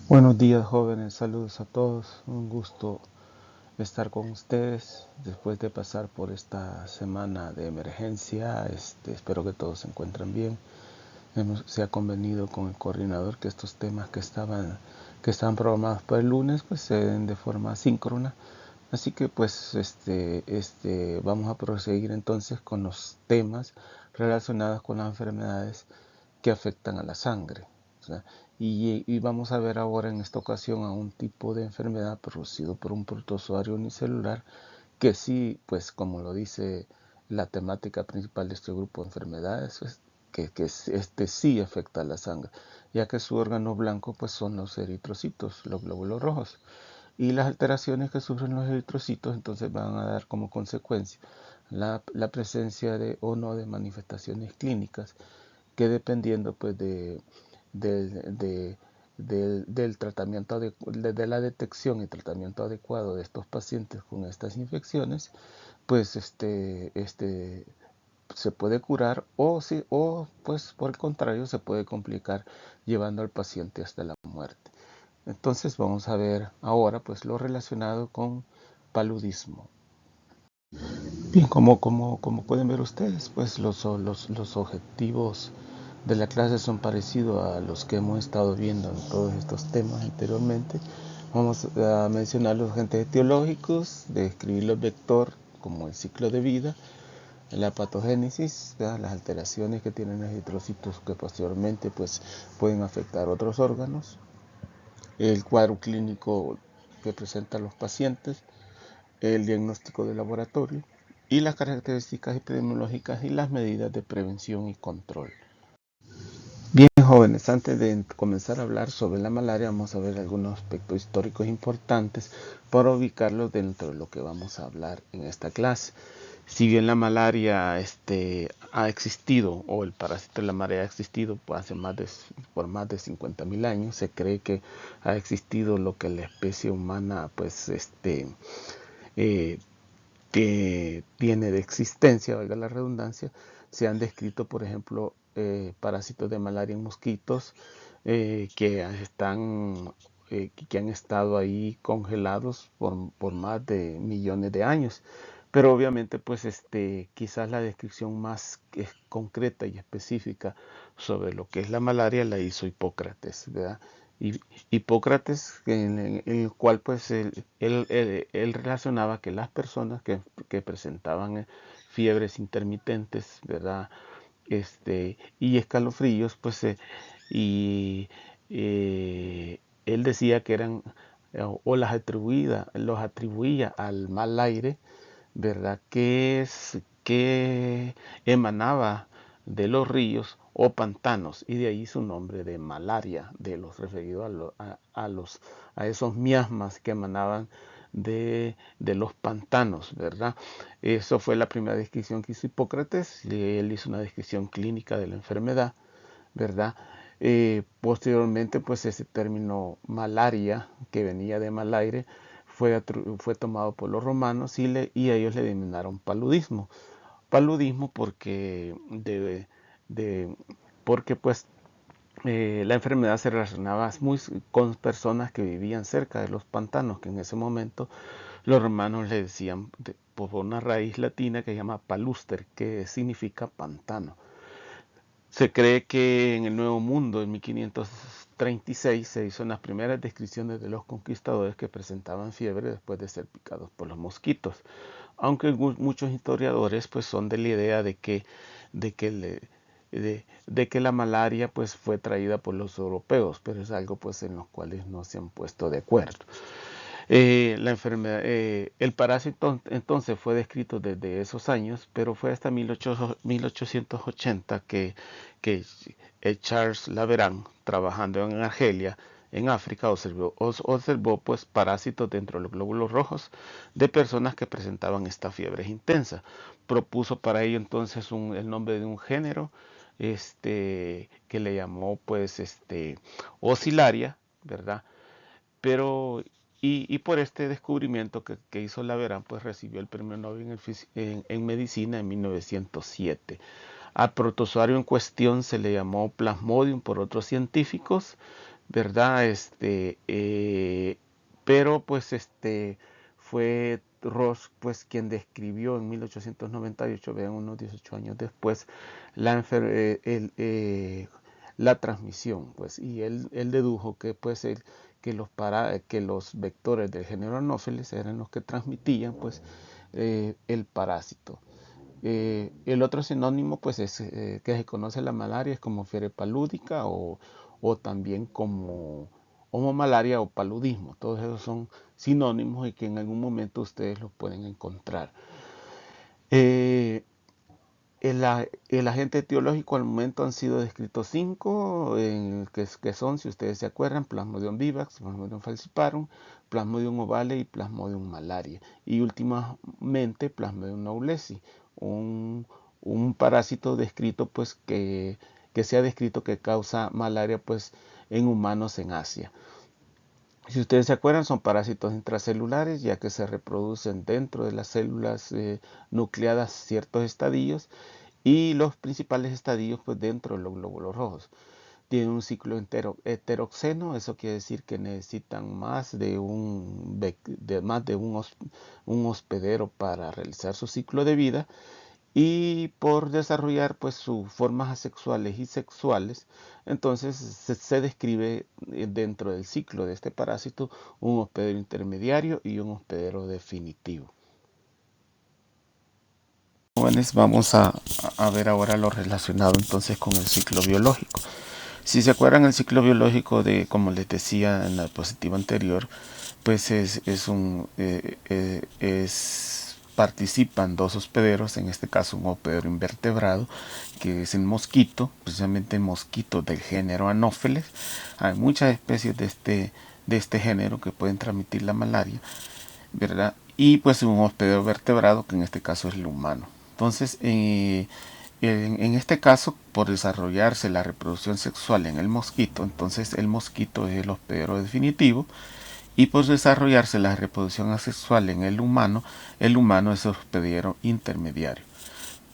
Buenos días, jóvenes, saludos a todos, un gusto estar con ustedes después de pasar por esta semana de emergencia. Espero que todos se encuentren bien. Se ha convenido con el coordinador que estos temas que estaban programados para el lunes pues se den de forma síncrona. Así que pues vamos a proseguir entonces con los temas relacionados con las enfermedades que afectan a la sangre. O sea, y vamos a ver ahora en esta ocasión a un tipo de enfermedad producido por un protozoario unicelular que sí, pues como lo dice la temática principal de este grupo de enfermedades, pues, este sí afecta a la sangre, ya que su órgano blanco pues son los eritrocitos, los glóbulos rojos. Y las alteraciones que sufren los eritrocitos entonces van a dar como consecuencia la presencia de o no de manifestaciones clínicas que dependiendo pues de, del tratamiento de la detección y tratamiento adecuado de estos pacientes con estas infecciones, pues se puede curar o pues por el contrario se puede complicar llevando al paciente hasta la muerte. Entonces vamos a ver ahora pues lo relacionado con paludismo. Bien, como pueden ver ustedes, pues los objetivos de la clase son parecidos a los que hemos estado viendo en todos estos temas anteriormente. Vamos a mencionar los agentes etiológicos, describir los vectores como el ciclo de vida, la patogénesis, ¿verdad? Las alteraciones que tienen los eritrocitos que posteriormente pues, pueden afectar otros órganos, el cuadro clínico que presentan los pacientes, el diagnóstico de laboratorio y las características epidemiológicas y las medidas de prevención y control. Bien, jóvenes, antes de comenzar a hablar sobre la malaria, vamos a ver algunos aspectos históricos importantes para ubicarlos dentro de lo que vamos a hablar en esta clase. Si bien la malaria ha existido, o el parásito de la malaria ha existido pues, por más de 50.000 años, se cree que ha existido lo que la especie humana pues eh, que tiene de existencia, valga la redundancia. Se han descrito, por ejemplo, parásitos de malaria en mosquitos que han estado ahí congelados por más de millones de años. Pero obviamente, pues quizás la descripción más concreta y específica sobre lo que es la malaria la hizo Hipócrates, ¿verdad? Y Hipócrates, en el cual pues él relacionaba que las personas que presentaban fiebres intermitentes, ¿verdad? Y escalofríos, pues, y él decía que eran, o los atribuía al mal aire, ¿verdad? Que emanaba de los ríos o pantanos, y de ahí su nombre de malaria, de los referido a esos miasmas que emanaban de los pantanos, ¿verdad? Eso fue la primera descripción que hizo Hipócrates, y él hizo una descripción clínica de la enfermedad, ¿verdad? Posteriormente, pues ese término malaria, que venía de mal aire, fue tomado por los romanos y ellos le denominaron paludismo. Paludismo de, porque pues la enfermedad se relacionaba muy con personas que vivían cerca de los pantanos, que en ese momento los romanos le decían por una raíz latina que se llama paluster, que significa pantano. Se cree que en el Nuevo Mundo, en 1536, se hizo las primeras descripciones de los conquistadores que presentaban fiebre después de ser picados por los mosquitos. Aunque muchos historiadores pues son de la idea de que, de que la malaria pues fue traída por los europeos, pero es algo pues en los cuales no se han puesto de acuerdo. La enfermedad, el parásito entonces fue descrito desde esos años, pero fue hasta 1880 que Charles Laveran, trabajando en Argelia, en África, observó pues parásitos dentro de los glóbulos rojos de personas que presentaban esta fiebre intensa. Propuso para ello entonces el nombre de un género que le llamó pues Oscillaria, ¿verdad? Pero y por este descubrimiento que hizo Laveran, pues recibió el premio Nobel en medicina en 1907. Al protozoario en cuestión se le llamó Plasmodium por otros científicos, ¿verdad? Pero pues fue Ross pues quien describió en 1898, vean, unos 18 años después, la transmisión, pues, y él dedujo que pues que los vectores del género Anopheles eran los que transmitían pues el parásito. El otro sinónimo pues es que se conoce la malaria es como fiebre palúdica o también como homomalaria o paludismo. Todos esos son sinónimos y que en algún momento ustedes los pueden encontrar. Eh, el agente etiológico al momento han sido descritos 5, que son, si ustedes se acuerdan, Plasmodium vivax, Plasmodium falciparum, Plasmodium ovale y Plasmodium malaria. Y últimamente Plasmodium knowlesi, un, un parásito descrito, pues, que se ha descrito que causa malaria, pues, en humanos en Asia. Si ustedes se acuerdan, son parásitos intracelulares, ya que se reproducen dentro de las células nucleadas ciertos estadios y los principales estadios pues dentro de los glóbulos rojos. Tienen un ciclo heteroxeno, eso quiere decir que necesitan más de un hospedero para realizar su ciclo de vida, y por desarrollar pues sus formas asexuales y sexuales, entonces se describe dentro del ciclo de este parásito un hospedero intermediario y un hospedero definitivo. Jóvenes, vamos a ver ahora lo relacionado entonces con el ciclo biológico. Si se acuerdan, el ciclo biológico de, como les decía en la diapositiva anterior, pues participan dos hospederos, en este caso un hospedero invertebrado, que es el mosquito, precisamente el mosquito del género Anopheles. Hay muchas especies de este género que pueden transmitir la malaria, ¿verdad? Y pues un hospedero vertebrado, que en este caso es el humano. Entonces, en este caso, por desarrollarse la reproducción sexual en el mosquito, entonces el mosquito es el hospedero definitivo, y por desarrollarse la reproducción asexual en el humano es el hospedero intermediario.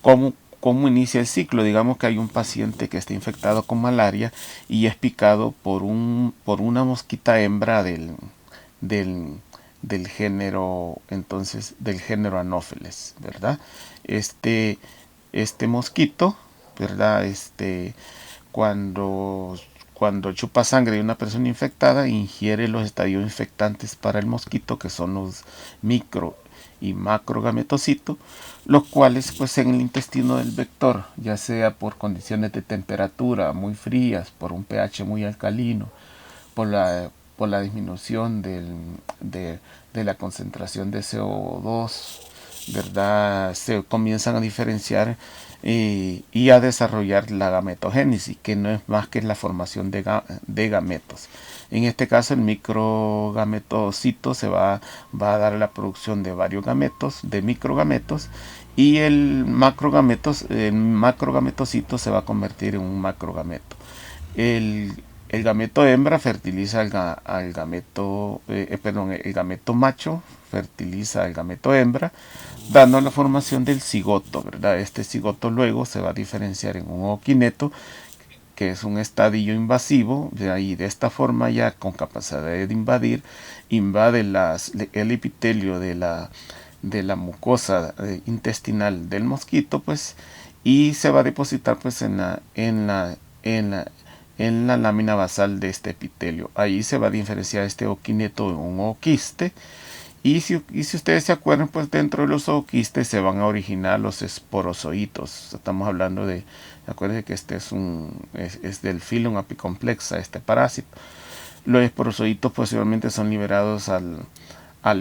¿Cómo inicia el ciclo? Digamos que hay un paciente que está infectado con malaria y es picado por una mosquita hembra del, del género, entonces, del género Anopheles, ¿verdad? Este, este mosquito, ¿verdad? Cuando, cuando chupa sangre de una persona infectada, ingiere los estadios infectantes para el mosquito, que son los micro y macrogametocitos, los cuales pues en el intestino del vector, ya sea por condiciones de temperatura muy frías, por un pH muy alcalino, por la disminución de la concentración de CO2, ¿verdad? Se comienzan a diferenciar y a desarrollar la gametogénesis, que no es más que la formación de gametos. En este caso, el microgametocito va a dar la producción de varios gametos, de microgametos, y el macrogametocito se va a convertir en un macrogameto. El gameto hembra fertiliza al gameto, el gameto macho fertiliza al gameto hembra, dando la formación del cigoto, ¿verdad? Este cigoto luego se va a diferenciar en un ookineto, que es un estadio invasivo, y de esta forma ya con capacidad de invadir, invade el epitelio de la mucosa intestinal del mosquito, pues, y se va a depositar pues en la lámina basal de este epitelio. Ahí se va a diferenciar este ookineto de un ooquiste. Y si ustedes se acuerdan, pues dentro de los ooquistes se van a originar los esporozoitos. Estamos hablando de, acuérdense que este es del filum apicomplexa, este parásito. Los esporozoitos posiblemente son liberados al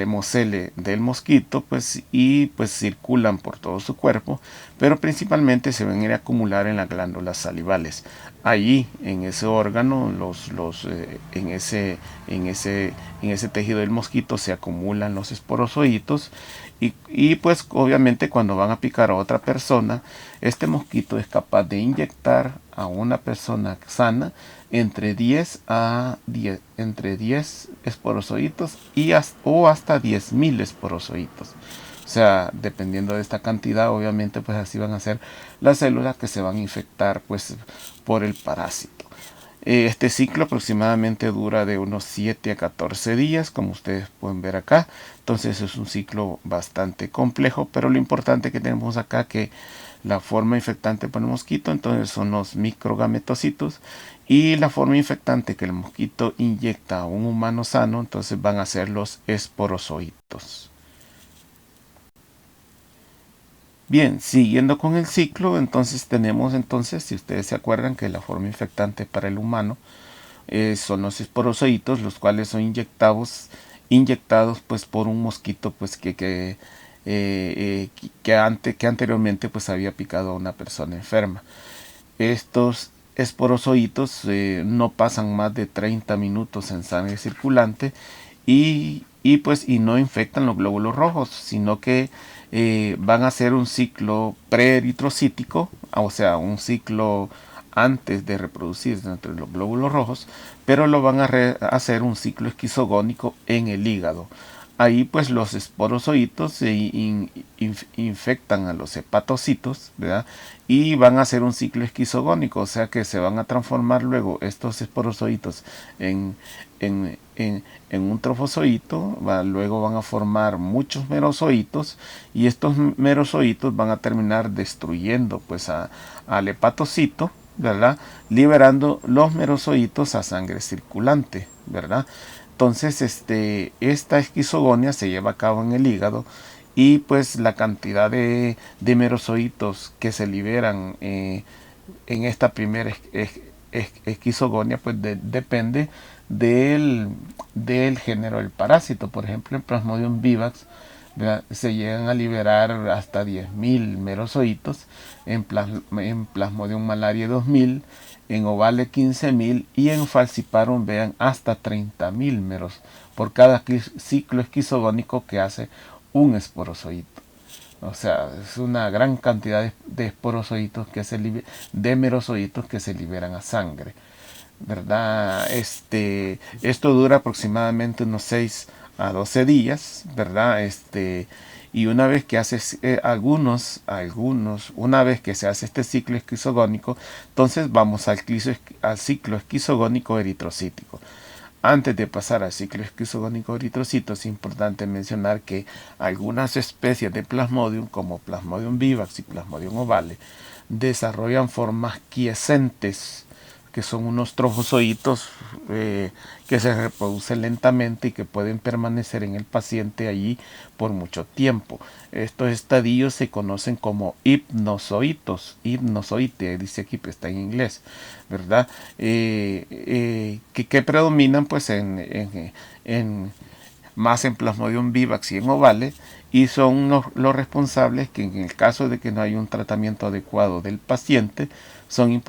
hemocele del mosquito, pues, y pues circulan por todo su cuerpo, pero principalmente se ven a acumular en las glándulas salivales. Allí, en ese órgano, en ese tejido del mosquito se acumulan los esporozoitos, y pues obviamente cuando van a picar a otra persona, este mosquito es capaz de inyectar a una persona sana entre 10 esporozoitos o hasta 10.000 esporozoitos. O sea, dependiendo de esta cantidad, obviamente pues así van a ser las células que se van a infectar pues por el parásito. Este ciclo aproximadamente dura de unos 7 a 14 días, como ustedes pueden ver acá. Entonces es un ciclo bastante complejo, pero lo importante que tenemos acá que la forma infectante para el mosquito, entonces son los microgametocitos, y la forma infectante que el mosquito inyecta a un humano sano, entonces van a ser los esporozoitos. Bien, siguiendo con el ciclo, entonces tenemos si ustedes se acuerdan que la forma infectante para el humano son los esporozoitos, los cuales son inyectados pues por un mosquito pues que anteriormente pues había picado a una persona enferma. Estos esporozoitos no pasan más de 30 minutos en sangre circulante y no infectan los glóbulos rojos, sino que van a hacer un ciclo preeritrocítico, o sea, un ciclo antes de reproducirse entre los glóbulos rojos, pero lo van a hacer un ciclo esquizogónico en el hígado. Ahí pues los esporozoitos infectan a los hepatocitos, ¿verdad? Y van a hacer un ciclo esquizogónico, o sea que se van a transformar luego estos esporozoitos en, en un trofozoito, luego van a formar muchos merozoitos y estos merozoitos van a terminar destruyendo pues al hepatocito, ¿verdad? Liberando los merozoitos a sangre circulante, ¿verdad? Entonces, esta esquizogonia se lleva a cabo en el hígado y pues la cantidad de merozoitos que se liberan en esta primera esquizogonia pues depende del género del parásito. Por ejemplo, en Plasmodium vivax, ¿verdad?, se llegan a liberar hasta 10.000 merozoitos, en Plasmodium malariae 2.000, en Ovale 15.000 y en Falciparum vean hasta 30.000 meros por cada ciclo esquizogónico que hace un esporozoito. O sea, es una gran cantidad de esporozoitos de merozoitos que se liberan a sangre, ¿verdad? Esto dura aproximadamente unos 6 a 12 días, ¿verdad? Y una vez que haces una vez que se hace este ciclo esquizogónico, entonces vamos al ciclo esquizogónico eritrocítico. Antes de pasar al ciclo esquizogónico eritrocito, es importante mencionar que algunas especies de Plasmodium, como Plasmodium vivax y Plasmodium ovale, desarrollan formas quiescentes, que son unos trofozoitos que se reproducen lentamente y que pueden permanecer en el paciente allí por mucho tiempo. Estos estadios se conocen como hipnozoite, dice aquí, pues está en inglés, ¿verdad? Que predominan pues más en Plasmodium vivax y en ovale, y son los responsables que en el caso de que no haya un tratamiento adecuado del paciente, son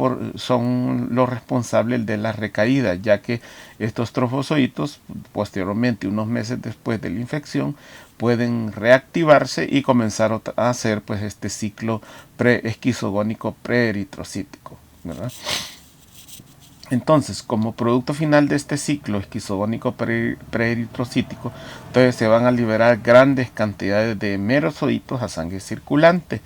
los responsables de la recaída, ya que estos trofozoitos posteriormente, unos meses después de la infección, pueden reactivarse y comenzar a hacer pues este ciclo esquizogónico preeritrocítico, ¿verdad? Entonces, como producto final de este ciclo esquizogónico preeritrocítico, entonces se van a liberar grandes cantidades de merozoitos a sangre circulante.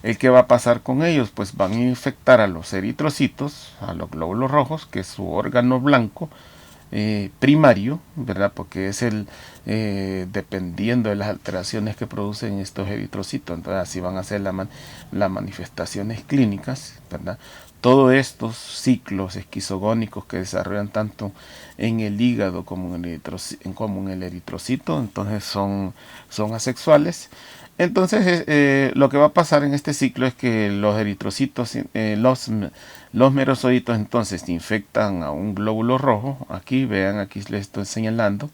¿El qué va a pasar con ellos? Pues van a infectar a los eritrocitos, a los glóbulos rojos, que es su órgano blanco primario, ¿verdad? Porque es dependiendo de las alteraciones que producen estos eritrocitos, entonces así van a ser las manifestaciones clínicas, ¿verdad? Todos estos ciclos esquizogónicos que desarrollan tanto en el hígado como en el eritrocito, entonces son asexuales. Entonces, lo que va a pasar en este ciclo es que los eritrocitos, los merozoitos, entonces infectan a un glóbulo rojo. Aquí, vean, aquí les estoy señalando,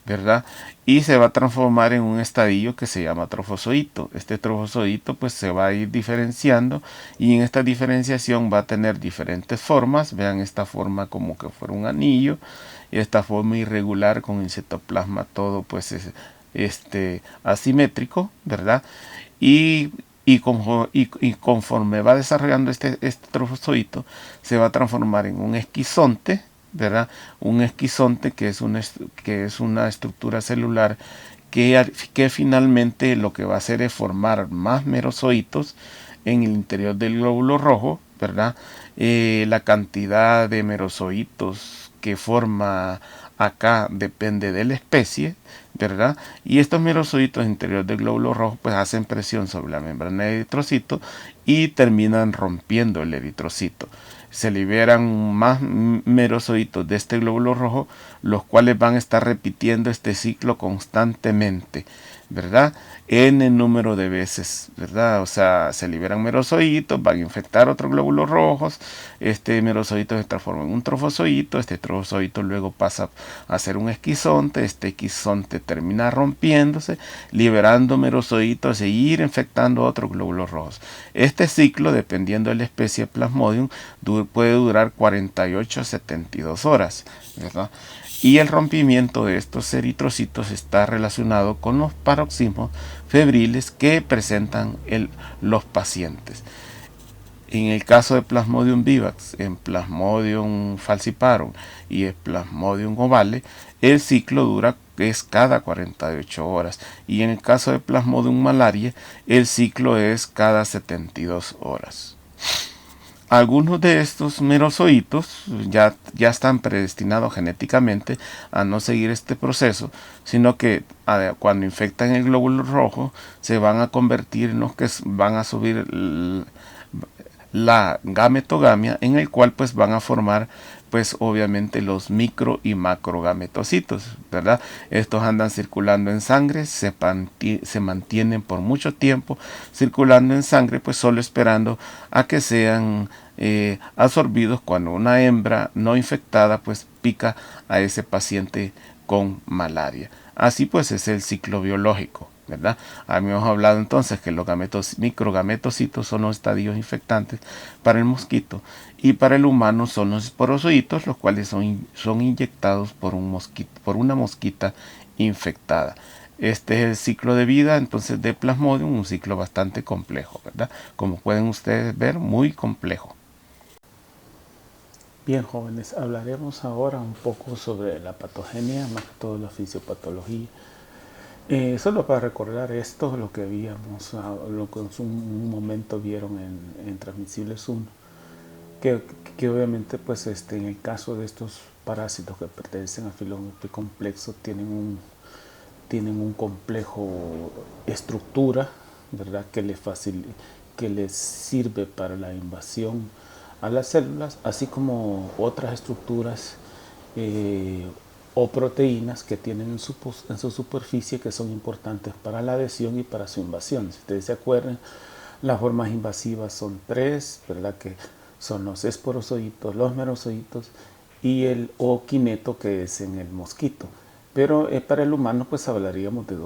¿verdad? Y se va a transformar en un estadio que se llama trofozoito. Este trofozoito pues se va a ir diferenciando y en esta diferenciación va a tener diferentes formas. Vean esta forma como que fuera un anillo y esta forma irregular con el citoplasma todo pues asimétrico, ¿verdad? Y conforme va desarrollando este trofozoito, se va a transformar en un esquizonte, ¿verdad? Un esquizonte que es una estructura celular que finalmente lo que va a hacer es formar más merozoitos en el interior del glóbulo rojo, ¿verdad? La cantidad de merozoitos que forma acá depende de la especie, ¿verdad? Y estos merozoitos interior del glóbulo rojo pues hacen presión sobre la membrana de eritrocito y terminan rompiendo el eritrocito. Se liberan más merozoitos de este glóbulo rojo, los cuales van a estar repitiendo este ciclo constantemente, ¿verdad? En el número de veces, ¿verdad? O sea, se liberan merozoitos, van a infectar otros glóbulos rojos, este merozoito se transforma en un trofozoito, este trofozoito luego pasa a ser un esquizonte, este esquizonte termina rompiéndose, liberando merozoitos e ir infectando otros glóbulos rojos. Este ciclo, dependiendo de la especie Plasmodium, puede durar 48 a 72 horas, ¿verdad? Y el rompimiento de estos eritrocitos está relacionado con los paroxismos febriles que presentan los pacientes. En el caso de Plasmodium vivax, en Plasmodium falciparum y en Plasmodium ovale, el ciclo es cada 48 horas. Y en el caso de Plasmodium malaria, el ciclo es cada 72 horas. Algunos de estos merozoitos ya están predestinados genéticamente a no seguir este proceso, sino que cuando infectan el glóbulo rojo se van a convertir en los que van a subir la gametogamia, en el cual pues van a formar pues obviamente los micro y macrogametocitos, ¿verdad? Estos andan circulando en sangre, se mantienen por mucho tiempo circulando en sangre, pues solo esperando a que sean absorbidos cuando una hembra no infectada pues pica a ese paciente con malaria. Así pues es el ciclo biológico, ¿verdad? Habíamos hablado entonces que los microgametocitos son los estadios infectantes para el mosquito, y para el humano son los esporozoitos, los cuales son inyectados por una mosquita infectada. Este es el ciclo de vida entonces de Plasmodium, un ciclo bastante complejo, ¿verdad? Como pueden ustedes ver, muy complejo. Bien, jóvenes, hablaremos ahora un poco sobre la patogenia, más que todo la fisiopatología. Solo para recordar esto, lo que en un momento vieron en Transmisibles 1, que obviamente pues en el caso de estos parásitos que pertenecen al filón complejo tienen un complejo estructura, ¿verdad? que les sirve para la invasión a las células, así como otras estructuras o proteínas que tienen en su superficie que son importantes para la adhesión y para su invasión. Si ustedes se acuerdan, las formas invasivas son tres, ¿verdad? Que son los esporozoitos, los merozoitos y el ookineto, que es en el mosquito. Pero para el humano pues hablaríamos de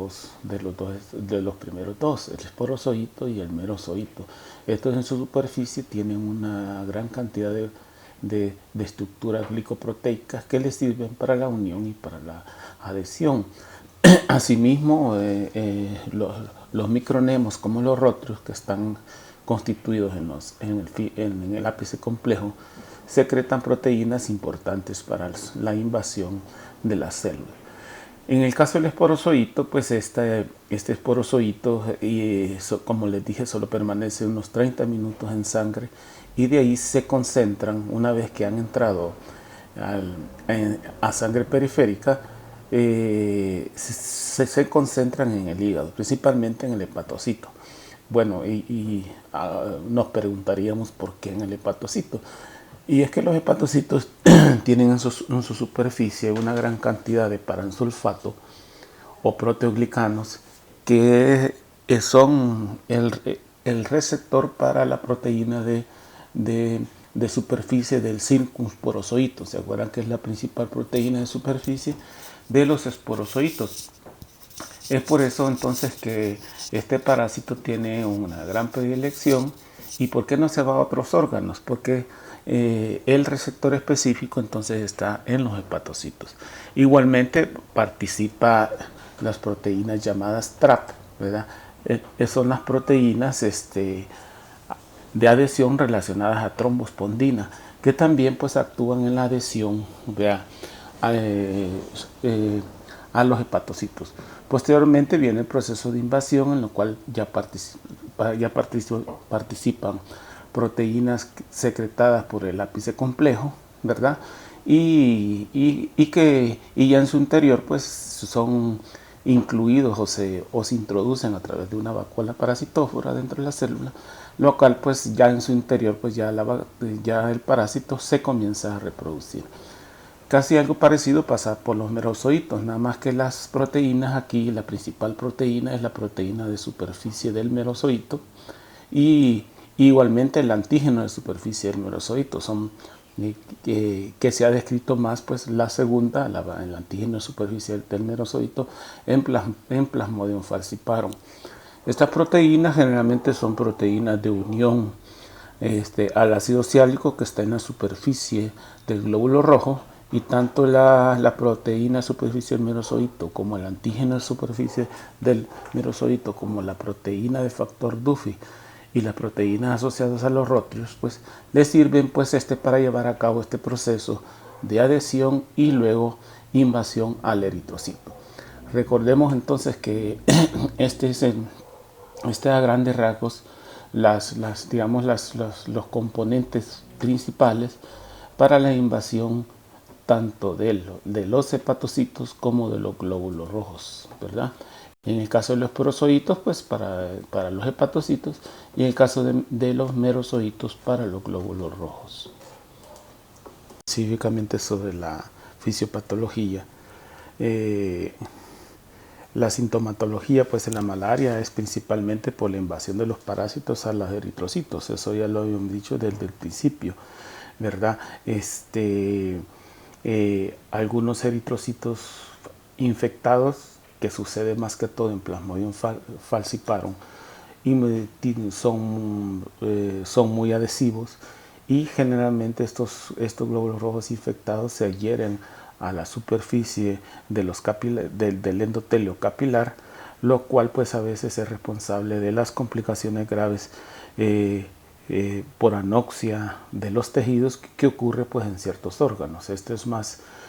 los primeros dos, el esporozoito y el merozoito. Estos en su superficie tienen una gran cantidad de estructuras glicoproteicas que les sirven para la unión y para la adhesión. Asimismo, los micronemos como los rótulos, que están constituidos en el ápice complejo, secretan proteínas importantes para la invasión de las células. En el caso del esporozoito, pues este esporozoito, como les dije, solo permanece unos 30 minutos en sangre y de ahí se concentran, una vez que han entrado a sangre periférica, se concentran en el hígado, principalmente en el hepatocito. Bueno, nos preguntaríamos por qué en el hepatocito. Y es que los hepatocitos tienen en su superficie una gran cantidad de paransulfato o proteoglicanos que son el receptor para la proteína de superficie del circunsporozoito. ¿Se acuerdan que es la principal proteína de superficie de los esporozoitos? Es por eso entonces que este parásito tiene una gran predilección. ¿Y por qué no se va a otros órganos? Porque el receptor específico entonces está en los hepatocitos. Igualmente participa las proteínas llamadas TRAP, ¿verdad? Son las proteínas de adhesión relacionadas a trombospondina, que también pues actúan en la adhesión, ¿verdad? A los hepatocitos. Posteriormente viene el proceso de invasión, en lo cual ya participan proteínas secretadas por el ápice complejo, ¿verdad? Y ya en su interior pues son incluidos o se introducen a través de una vacuola parasitófora dentro de la célula, lo cual pues ya en su interior pues ya el parásito se comienza a reproducir. Casi algo parecido pasa por los merozoitos, nada más que las proteínas aquí, la principal proteína es la proteína de superficie del merozoito y igualmente el antígeno de superficie del merozoito son que se ha descrito más pues la segunda, el antígeno de superficie del merozoito en Plasmodium falciparum. Estas proteínas generalmente son proteínas de unión al ácido siálico que está en la superficie del glóbulo rojo, y tanto la proteína de superficie del merozoito como el antígeno de superficie del merozoito como la proteína de factor Duffy y las proteínas asociadas a los rótulos pues le sirven pues para llevar a cabo este proceso de adhesión y luego invasión al eritrocito. Recordemos entonces que a grandes rasgos los componentes principales para la invasión tanto de los hepatocitos como de los glóbulos rojos, ¿verdad? En el caso de los prozoitos, pues para los hepatocitos, y en el caso de los merozoitos, para los glóbulos rojos. Específicamente sobre la fisiopatología. La sintomatología pues en la malaria es principalmente por la invasión de los parásitos a los eritrocitos, eso ya lo habíamos dicho desde el principio, ¿verdad? Algunos eritrocitos infectados, que sucede más que todo en Plasmodium falciparum, y son muy adhesivos, y generalmente estos glóbulos rojos infectados se adhieren a la superficie de del endotelio capilar, lo cual pues a veces es responsable de las complicaciones graves por anoxia de los tejidos que ocurre pues en ciertos órganos.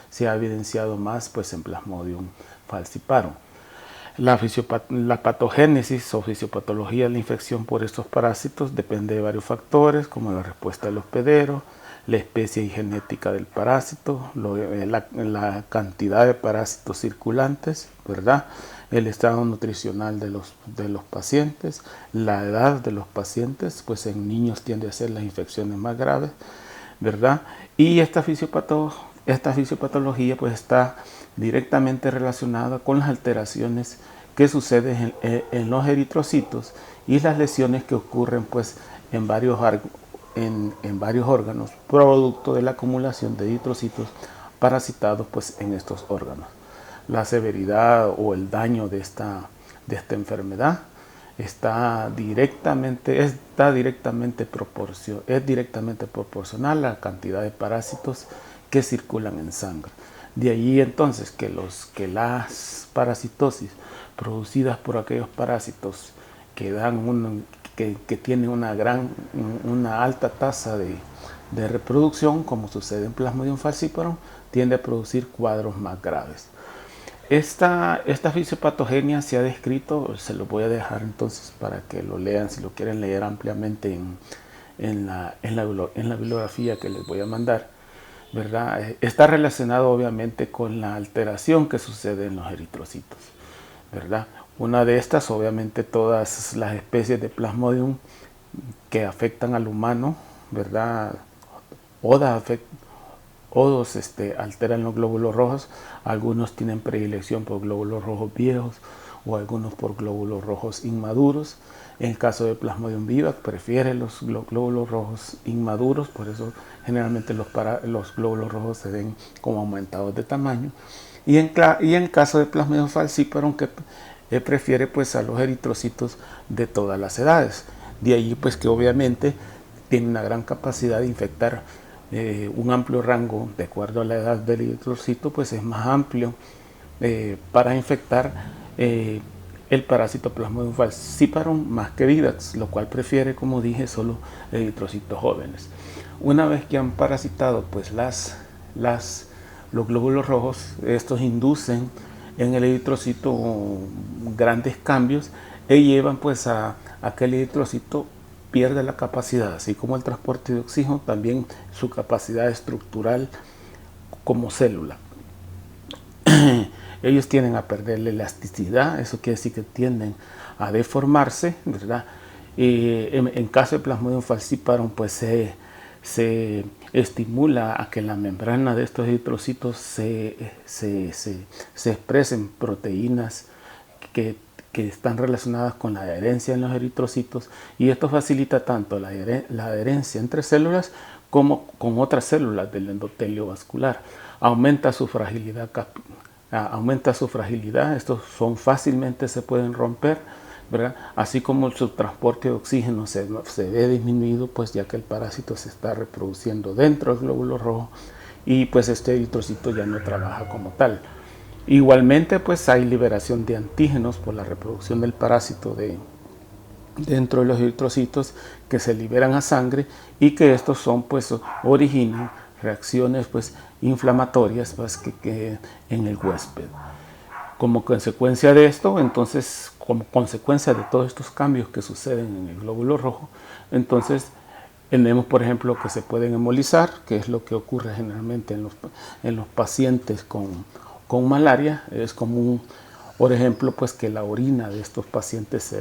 Se ha evidenciado más pues en Plasmodium falciparum. La patogénesis o fisiopatología de la infección por estos parásitos depende de varios factores, como la respuesta del hospedero, la especie y genética del parásito, la cantidad de parásitos circulantes, ¿verdad? El estado nutricional de los pacientes, la edad de los pacientes, pues en niños tiende a ser las infecciones más graves, ¿verdad? Y esta fisiopatología pues está directamente relacionada con las alteraciones que suceden en los eritrocitos y las lesiones que ocurren pues en varios órganos, producto de la acumulación de eritrocitos parasitados pues en estos órganos. La severidad o el daño de esta enfermedad es directamente proporcional a la cantidad de parásitos que circulan en sangre. De allí entonces que las parasitosis producidas por aquellos parásitos que tienen una alta tasa de reproducción, como sucede en Plasmodium falciparum, tiende a producir cuadros más graves. Esta fisiopatogenia se ha descrito, se lo voy a dejar entonces para que lo lean, si lo quieren leer ampliamente en la bibliografía que les voy a mandar, ¿verdad? Está relacionado obviamente con la alteración que sucede en los eritrocitos, ¿verdad? Una de estas, obviamente todas las especies de Plasmodium que afectan al humano, ¿verdad? Alteran los glóbulos rojos. Algunos tienen predilección por glóbulos rojos viejos o algunos por glóbulos rojos inmaduros. En el caso de Plasmodium vivax prefiere los glóbulos rojos inmaduros, por eso generalmente los glóbulos rojos se ven como aumentados de tamaño. Y en el caso de Plasmodium falciparum, que prefiere pues a los eritrocitos de todas las edades. De ahí pues que obviamente tiene una gran capacidad de infectar un amplio rango, de acuerdo a la edad del eritrocito, pues es más amplio para infectar el parásito Plasmodium falciparum más que vivax, lo cual prefiere, como dije, solo eritrocitos jóvenes. Una vez que han parasitado pues los glóbulos rojos, estos inducen en el eritrocito grandes cambios y llevan pues a que el eritrocito pierde la capacidad, así como el transporte de oxígeno, también su capacidad estructural como célula. Ellos tienden a perder la elasticidad, eso quiere decir que tienden a deformarse, ¿verdad? En caso de Plasmodium falciparum, pues se estimula a que la membrana de estos eritrocitos se expresen proteínas que están relacionadas con la adherencia en los eritrocitos, y esto facilita tanto la adherencia entre células como con otras células del endotelio vascular. Aumenta su fragilidad, estos fácilmente se pueden romper, ¿verdad? Así como su transporte de oxígeno se ve disminuido, pues ya que el parásito se está reproduciendo dentro del glóbulo rojo y pues este eritrocito ya no trabaja como tal. Igualmente, pues hay liberación de antígenos por la reproducción del parásito dentro de los eritrocitos que se liberan a sangre, y que estos son, pues, originan reacciones, pues, inflamatorias, pues, que en el huésped. Como consecuencia de esto, entonces, como consecuencia de todos estos cambios que suceden en el glóbulo rojo, entonces tenemos, por ejemplo, que se pueden hemolizar, que es lo que ocurre generalmente en los pacientes con malaria. Es común, por ejemplo, pues que la orina de estos pacientes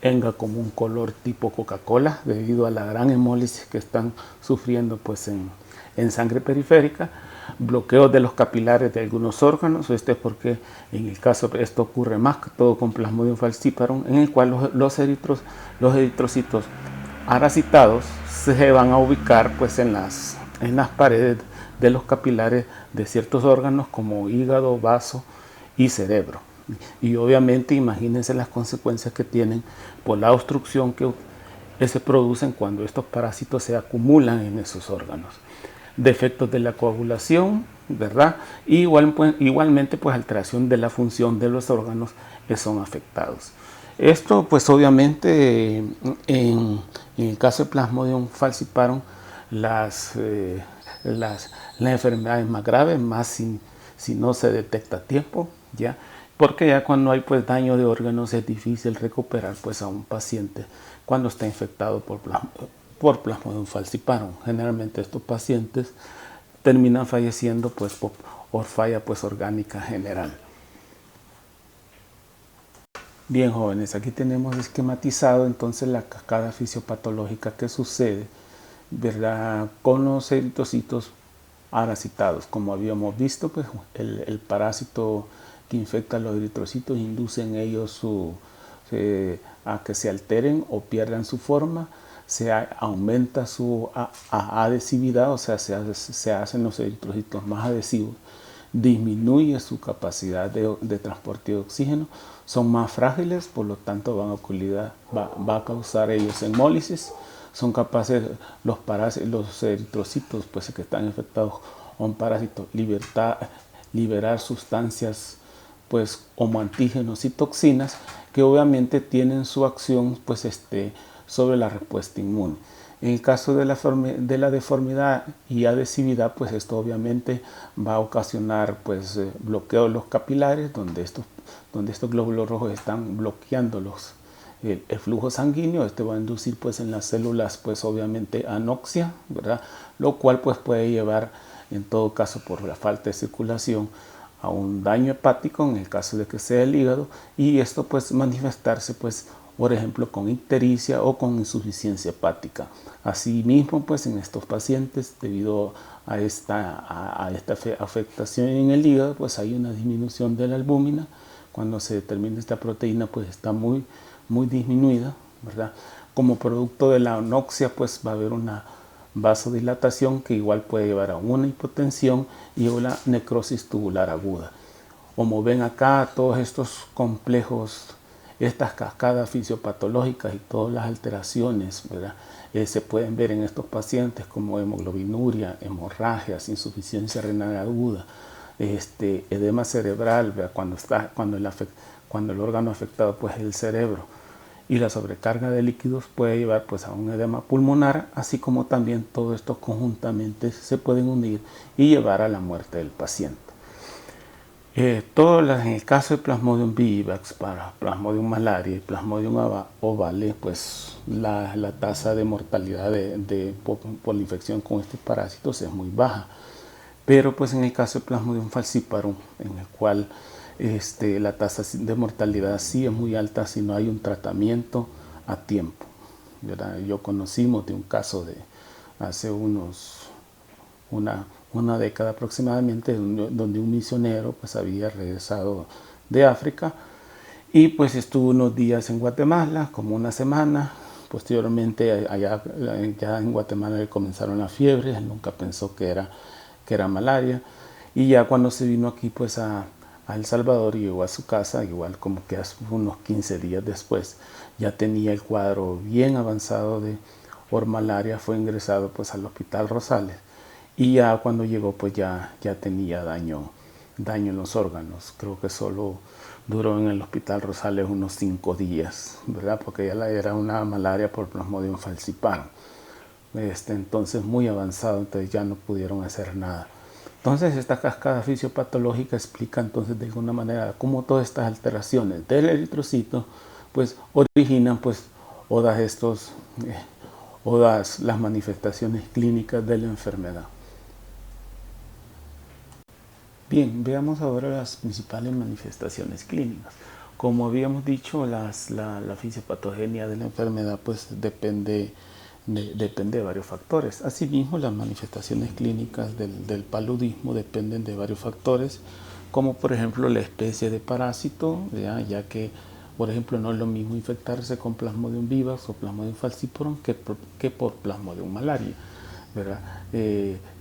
tenga como un color tipo Coca-Cola debido a la gran hemólisis que están sufriendo, pues en sangre periférica, bloqueos de los capilares de algunos órganos. Este es porque en el caso, esto ocurre más que todo con Plasmodium falciparum, en el cual los eritrocitos parasitados se van a ubicar, pues, en las paredes de los capilares de ciertos órganos como hígado, vaso y cerebro. Y obviamente imagínense las consecuencias que tienen por la obstrucción que se producen cuando estos parásitos se acumulan en esos órganos. Defectos de la coagulación, ¿verdad? Y igualmente, pues, alteración de la función de los órganos que son afectados. Esto, pues, obviamente en el caso de Plasmodium falciparum, las enfermedades más graves, más si no se detecta a tiempo, ¿ya? Porque ya cuando hay, pues, daño de órganos es difícil recuperar, pues, a un paciente cuando está infectado por Plasmodium falciparum. Generalmente estos pacientes terminan falleciendo, pues, por falla, pues, orgánica general. Bien, jóvenes, aquí tenemos esquematizado entonces la cascada fisiopatológica que sucede, ¿verdad?, con los eritrocitos parasitados. Como habíamos visto, pues el parásito que infecta a los eritrocitos induce en ellos a que se alteren o pierdan su forma, se aumenta su adhesividad, o sea, se hacen los eritrocitos más adhesivos, disminuye su capacidad de transporte de oxígeno, son más frágiles, por lo tanto va a causar ellos hemólisis. Son capaces los eritrocitos, pues, que están infectados con parásitos, liberar sustancias, pues, como antígenos y toxinas, que obviamente tienen su acción, pues, sobre la respuesta inmune. En el caso de la deformidad y adhesividad, pues esto obviamente va a ocasionar, pues, bloqueo de los capilares, donde estos glóbulos rojos están bloqueando el flujo sanguíneo. Este va a inducir, pues, en las células, pues, obviamente anoxia, ¿verdad? Lo cual, pues, puede llevar, en todo caso, por la falta de circulación, a un daño hepático en el caso de que sea el hígado, y esto, pues, manifestarse, pues, por ejemplo, con ictericia o con insuficiencia hepática. Asimismo, pues, en estos pacientes, debido a esta afectación en el hígado, pues hay una disminución de la albúmina. Cuando se determina esta proteína, pues está muy disminuida, ¿verdad? Como producto de la anoxia, pues va a haber una vasodilatación que igual puede llevar a una hipotensión y una necrosis tubular aguda. Como ven acá, todos estos complejos, estas cascadas fisiopatológicas y todas las alteraciones, ¿verdad?, se pueden ver en estos pacientes como hemoglobinuria, hemorragias, insuficiencia renal aguda, edema cerebral, ¿verdad?, cuando el órgano afectado, pues, es el cerebro, y la sobrecarga de líquidos puede llevar, pues, a un edema pulmonar, así como también todos estos conjuntamente se pueden unir y llevar a la muerte del paciente. En el caso de Plasmodium vivax, para Plasmodium malaria y Plasmodium ovale, pues la tasa de mortalidad por la infección con estos parásitos es muy baja. Pero pues en el caso de Plasmodium falciparum, en el cual la tasa de mortalidad sí es muy alta si no hay un tratamiento a tiempo, ¿verdad? Yo conocimos de un caso de hace una década aproximadamente, donde un misionero pues había regresado de África y pues estuvo unos días en Guatemala, como una semana. Posteriormente allá ya en Guatemala le comenzaron las fiebres, él nunca pensó que era malaria, y ya cuando se vino aquí pues a El Salvador y llegó a su casa, igual como que hace unos 15 días después, ya tenía el cuadro bien avanzado por malaria, fue ingresado pues al Hospital Rosales, y ya cuando llegó pues ya tenía daño en los órganos. Creo que solo duró en el Hospital Rosales unos 5 días, ¿verdad? Porque ya era una malaria por Plasmodium falciparum. Entonces muy avanzado, entonces ya no pudieron hacer nada. Entonces esta cascada fisiopatológica explica entonces de alguna manera cómo todas estas alteraciones del eritrocito pues originan pues las manifestaciones clínicas de la enfermedad. Bien, veamos ahora las principales manifestaciones clínicas. Como habíamos dicho, la fisiopatogenia de la enfermedad pues depende de varios factores. Asimismo, las manifestaciones clínicas del paludismo dependen de varios factores, como por ejemplo la especie de parásito, ya que por ejemplo no es lo mismo infectarse con Plasmodium vivax o Plasmodium falciparum que por Plasmodium malaria, ¿verdad?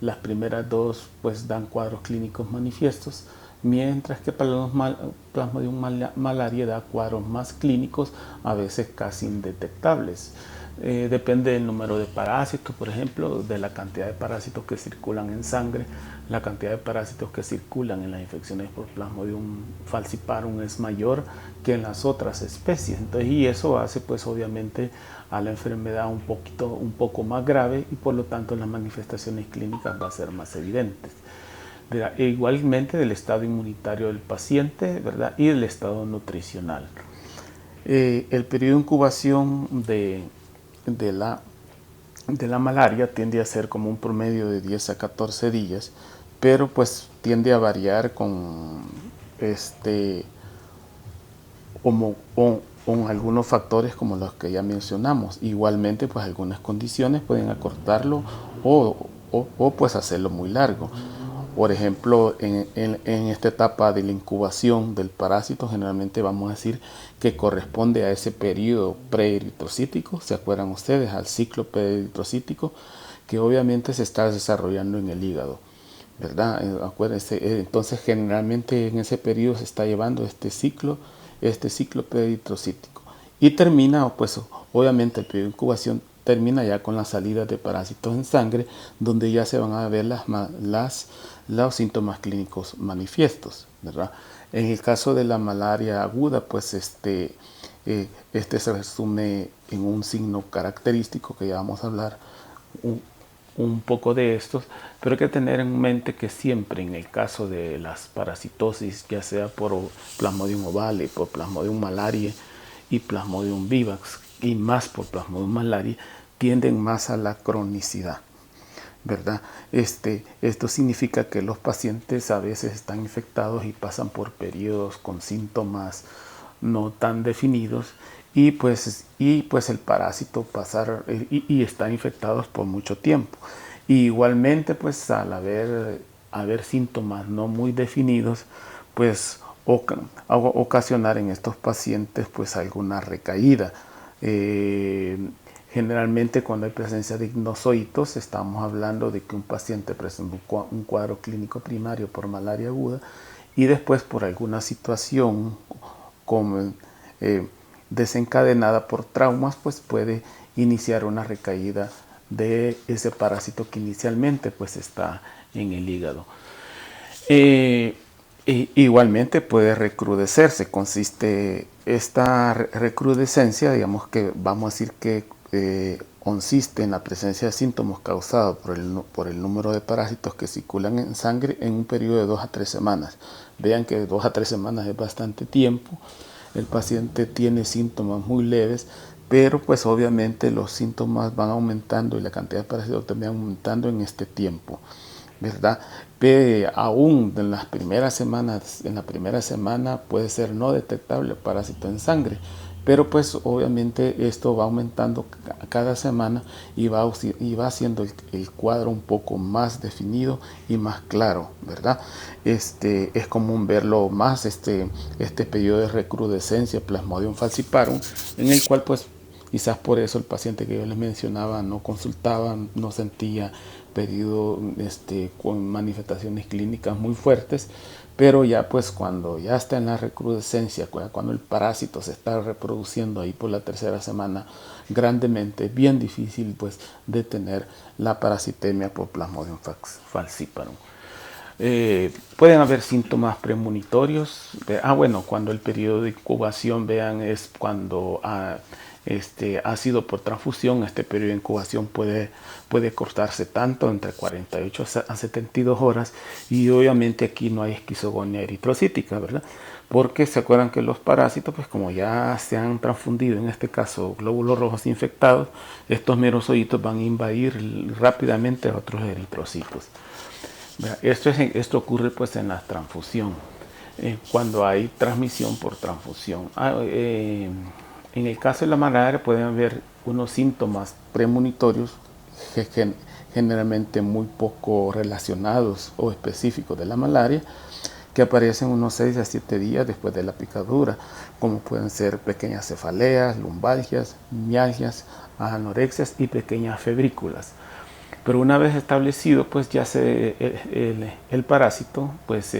Las primeras dos pues dan cuadros clínicos manifiestos, mientras que Plasmodium malaria da cuadros más clínicos, a veces casi indetectables. Depende del número de parásitos, por ejemplo, de la cantidad de parásitos que circulan en sangre. La cantidad de parásitos que circulan en las infecciones por Plasmodium falciparum es mayor que en las otras especies. Entonces, y eso hace pues obviamente a la enfermedad un poco más grave, y por lo tanto las manifestaciones clínicas van a ser más evidentes. E igualmente del estado inmunitario del paciente, ¿verdad? Y del estado nutricional. El periodo de incubación de la malaria tiende a ser como un promedio de 10 a 14 días, pero pues tiende a variar con algunos factores como los que ya mencionamos. Igualmente pues algunas condiciones pueden acortarlo o pues hacerlo muy largo. Por ejemplo, en esta etapa de la incubación del parásito, generalmente vamos a decir que corresponde a ese periodo preeritrocítico. ¿Se acuerdan ustedes? Al ciclo preeritrocítico, que obviamente se está desarrollando en el hígado, ¿verdad? Acuérdense, entonces generalmente en ese periodo se está llevando este ciclo preeritrocítico. Y termina, pues obviamente el periodo de incubación termina ya con la salida de parásitos en sangre, donde ya se van a ver los síntomas clínicos manifiestos, ¿verdad? En el caso de la malaria aguda, pues se resume en un signo característico que ya vamos a hablar un poco de estos, pero hay que tener en mente que siempre en el caso de las parasitosis, ya sea por Plasmodium ovale, por Plasmodium malaria y Plasmodium vivax, y más por Plasmodium malaria, tienden más a la cronicidad, ¿verdad? Esto significa que los pacientes a veces están infectados y pasan por periodos con síntomas no tan definidos, y pues el parásito está infectados por mucho tiempo. Y igualmente pues al haber síntomas no muy definidos, pues ocasionar en estos pacientes pues alguna recaída. Generalmente cuando hay presencia de gnosoitos estamos hablando de que un paciente presenta un cuadro clínico primario por malaria aguda, y después por alguna situación como desencadenada por traumas pues puede iniciar una recaída de ese parásito que inicialmente pues está en el hígado. Igualmente puede recrudecerse. Consiste esta recrudescencia, digamos que vamos a decir que consiste en la presencia de síntomas causados por el número de parásitos que circulan en sangre en un periodo de 2 a 3 semanas. Vean que 2 a 3 semanas es bastante tiempo. El paciente tiene síntomas muy leves, pero pues obviamente los síntomas van aumentando y la cantidad de parásitos también aumentando en este tiempo, ¿verdad? Pero aún en las primeras semanas, en la primera semana puede ser no detectable el parásito en sangre, pero pues obviamente esto va aumentando cada semana y va haciendo el cuadro un poco más definido y más claro, ¿verdad? Es común verlo más este periodo de recrudescencia Plasmodium falciparum, en el cual pues quizás por eso el paciente que yo les mencionaba no consultaba, no sentía periodo con manifestaciones clínicas muy fuertes, pero ya pues cuando ya está en la recrudescencia, cuando el parásito se está reproduciendo ahí por la tercera semana grandemente, bien difícil pues detener la parasitemia por Plasmodium falciparum. Pueden haber síntomas premonitorios. Bueno, cuando el periodo de incubación, vean, es cuando ha sido por transfusión. Este periodo de incubación puede cortarse tanto entre 48 a 72 horas, y obviamente aquí no hay esquizogonia eritrocítica, ¿verdad? Porque se acuerdan que los parásitos, pues como ya se han transfundido, en este caso glóbulos rojos infectados, estos merosocitos van a invadir rápidamente a otros eritrocitos. Esto ocurre pues en la transfusión, cuando hay transmisión por transfusión. En el caso de la malaria pueden haber unos síntomas premonitorios generalmente muy poco relacionados o específicos de la malaria, que aparecen unos 6 a 7 días después de la picadura, como pueden ser pequeñas cefaleas, lumbalgias, mialgias, anorexias y pequeñas febrículas. Pero una vez establecido, pues ya el parásito, pues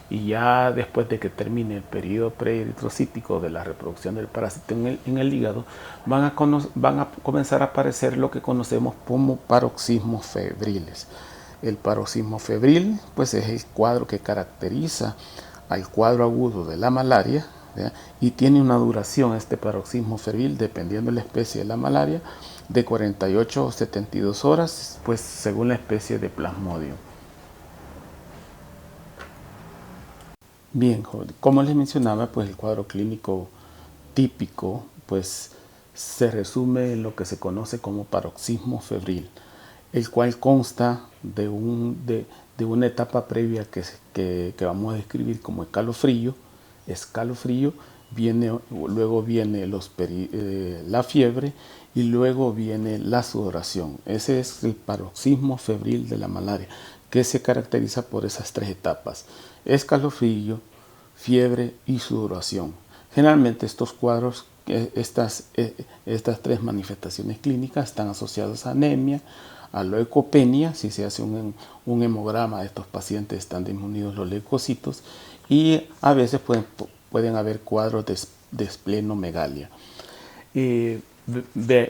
y ya después de que termine el periodo preeritrocítico de la reproducción del parásito en el hígado, van a comenzar a aparecer lo que conocemos como paroxismos febriles. El paroxismo febril, pues es el cuadro que caracteriza al cuadro agudo de la malaria, ¿verdad? Y tiene una duración, este paroxismo febril, dependiendo de la especie de la malaria, de 48 o 72 horas, pues según la especie de Plasmodium. Bien, como les mencionaba, pues el cuadro clínico típico, pues se resume en lo que se conoce como paroxismo febril, el cual consta de una etapa previa que vamos a describir como escalofrío. Luego viene la fiebre y luego viene la sudoración. Ese es el paroxismo febril de la malaria, que se caracteriza por esas 3 etapas: escalofrío, fiebre y sudoración. Generalmente estos cuadros, estas 3 manifestaciones clínicas están asociadas a anemia, a leucopenia. Si se hace un hemograma de estos pacientes, están disminuidos los leucocitos, y a veces pueden haber cuadros de esplenomegalia.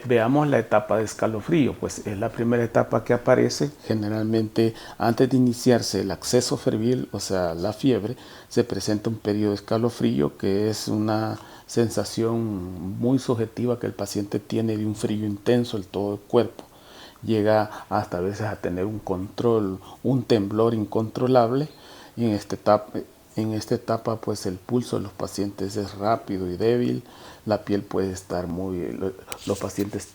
Veamos la etapa de escalofrío, pues es la primera etapa que aparece. Generalmente antes de iniciarse el acceso febril, o sea la fiebre, se presenta un periodo de escalofrío, que es una sensación muy subjetiva que el paciente tiene de un frío intenso en todo el cuerpo. Llega hasta a veces a tener un temblor incontrolable, y en esta etapa pues el pulso de los pacientes es rápido y débil, la piel puede estar los pacientes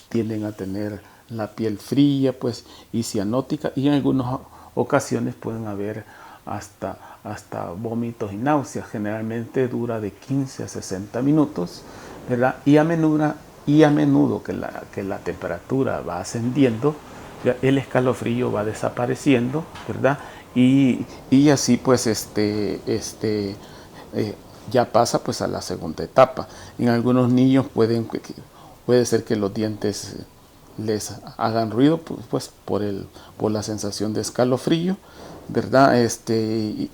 tienden a tener la piel fría pues y cianótica, y en algunas ocasiones pueden haber hasta vómitos y náuseas. Generalmente dura de 15 a 60 minutos, ¿verdad? Y a menudo que la temperatura va ascendiendo, el escalofrío va desapareciendo, ¿verdad? Y así pues ya pasa pues a la segunda etapa. En algunos niños puede ser que los dientes les hagan ruido pues por la sensación de escalofrío, ¿verdad?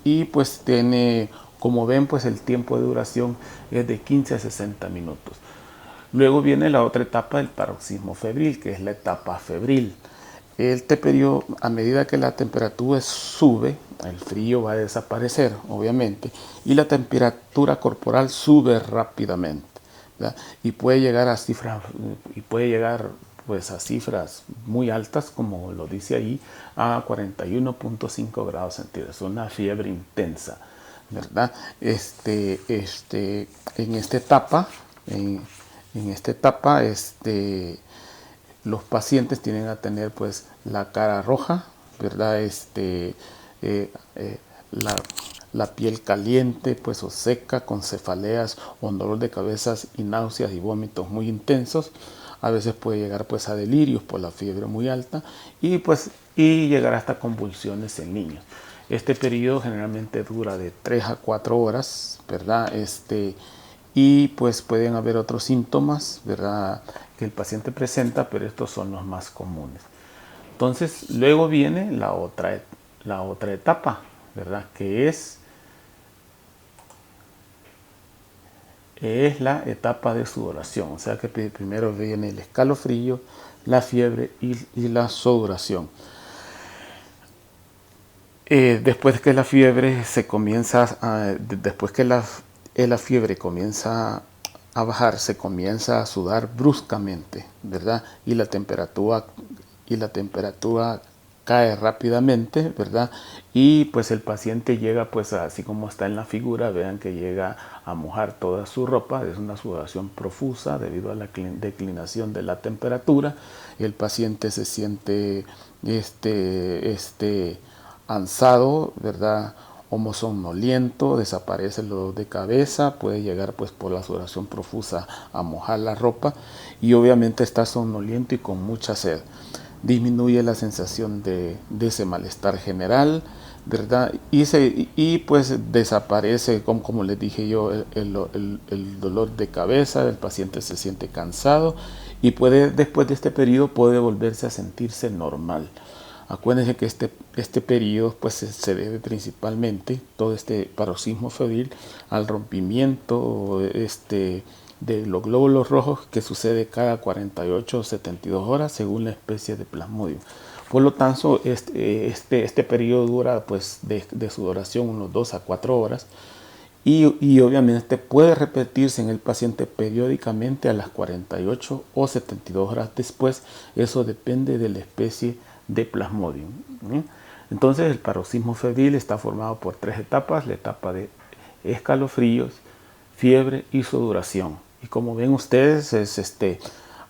Y pues tiene, como ven, pues el tiempo de duración es de 15 a 60 minutos. Luego viene la otra etapa del paroxismo febril, que es la etapa febril. Este periodo, a medida que la temperatura sube, el frío va a desaparecer, obviamente, y la temperatura corporal sube rápidamente, ¿verdad? Y puede llegar a cifras, pues a cifras muy altas, como lo dice ahí, a 41.5 grados centígrados, una fiebre intensa, ¿verdad? En esta etapa, los pacientes tienen a tener pues la cara roja, ¿verdad? Eh, eh, la, la piel caliente pues o seca, con cefaleas o dolor de cabeza y náuseas y vómitos muy intensos. A veces puede llegar pues a delirios por la fiebre muy alta y llegar hasta convulsiones en niños. Este periodo generalmente dura de 3 a 4 horas, ¿verdad? Y pues pueden haber otros síntomas, ¿verdad?, que el paciente presenta, pero estos son los más comunes. Entonces, luego viene la otra etapa, ¿verdad?, que es la etapa de sudoración. O sea que primero viene el escalofrío, la fiebre y la sudoración. Después que la fiebre la fiebre comienza a bajar, se comienza a sudar bruscamente, ¿verdad? Y la temperatura cae rápidamente, ¿verdad? Y pues el paciente llega, pues así como está en la figura, vean que llega a mojar toda su ropa. Es una sudoración profusa debido a la declinación de la temperatura. El paciente se siente ansado, ¿verdad?, somnoliento, desaparece el dolor de cabeza, puede llegar pues por la sudoración profusa a mojar la ropa y obviamente está somnoliento y con mucha sed. Disminuye la sensación de ese malestar general, ¿verdad? Y pues desaparece, como les dije yo, el dolor de cabeza, el paciente se siente cansado y después de este periodo puede volverse a sentirse normal. Acuérdense que este periodo pues se debe principalmente, todo este paroxismo febril, al rompimiento de los glóbulos rojos que sucede cada 48 o 72 horas según la especie de Plasmodium. Por lo tanto, este periodo dura pues de sudoración unos 2 a 4 horas y obviamente puede repetirse en el paciente periódicamente a las 48 o 72 horas después. Eso depende de la especie de Plasmodium. Entonces el paroxismo febril está formado por 3 etapas: la etapa de escalofríos, fiebre y sudoración. Y como ven ustedes,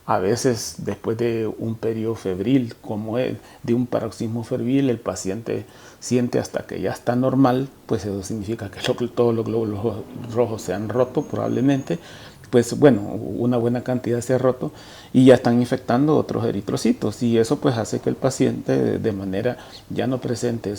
a veces después de un periodo febril, como es de un paroxismo febril, el paciente siente hasta que ya está normal, pues eso significa que todos los glóbulos rojos se han roto probablemente, pues bueno, una buena cantidad se ha roto y ya están infectando otros eritrocitos, y eso pues hace que el paciente de manera ya no presente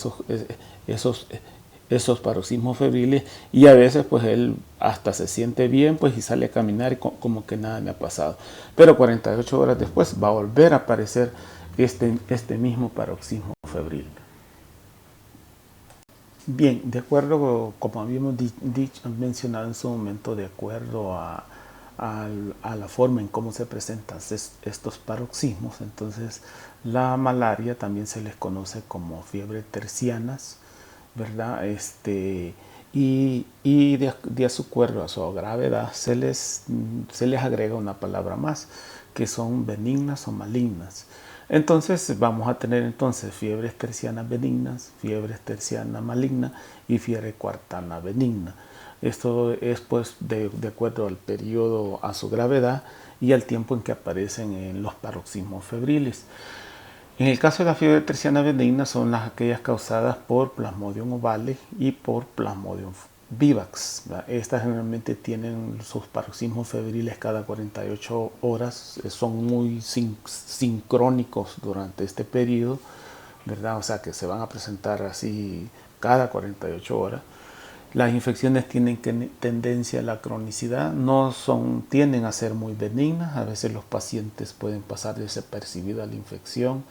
esos paroxismos febriles, y a veces pues él hasta se siente bien pues y sale a caminar y como que nada me ha pasado, pero 48 horas después va a volver a aparecer este mismo paroxismo febril. Bien, de acuerdo, como habíamos mencionado en su momento, de acuerdo a la forma en cómo se presentan estos paroxismos, entonces la malaria también se les conoce como fiebre tercianas, ¿verdad? Y de acuerdo a su gravedad se les agrega una palabra más, que son benignas o malignas. Entonces vamos a tener entonces fiebres tercianas benignas, fiebres tercianas maligna y fiebre cuartana benigna. Esto es pues de acuerdo al periodo, a su gravedad y al tiempo en que aparecen en los paroxismos febriles. En el caso de la fiebre terciana benigna son aquellas causadas por Plasmodium ovale y por Plasmodium vivax. Estas generalmente tienen sus paroxismos febriles cada 48 horas, son muy sincrónicos durante este periodo, ¿verdad? O sea que se van a presentar así cada 48 horas. Las infecciones tienen tendencia a la cronicidad, tienden a ser muy benignas. A veces los pacientes pueden pasar desapercibida la infección,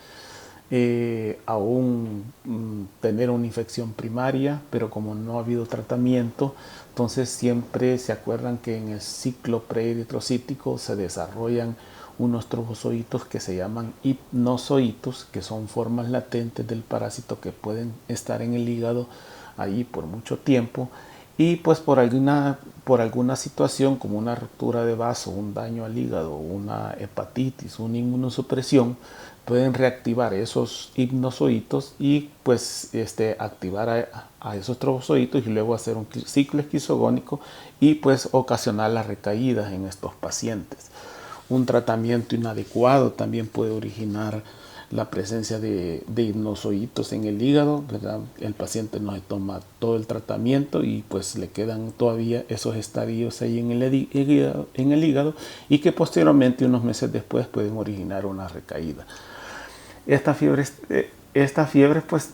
aún tener una infección primaria, pero como no ha habido tratamiento, entonces siempre se acuerdan que en el ciclo preeritrocítico se desarrollan unos trofozoitos que se llaman hipnozoitos, que son formas latentes del parásito que pueden estar en el hígado allí por mucho tiempo, y pues por alguna situación como una ruptura de vaso, un daño al hígado, una hepatitis, una inmunosupresión, pueden reactivar esos hipnozoitos y pues activar a esos trofozoitos y luego hacer un ciclo esquizogónico y pues ocasionar las recaídas en estos pacientes. Un tratamiento inadecuado también puede originar la presencia de hipnozoitos en el hígado, ¿verdad? El paciente no se toma todo el tratamiento y pues le quedan todavía esos estadios ahí en el hígado y que posteriormente, unos meses después, pueden originar una recaída. Estas fiebres pues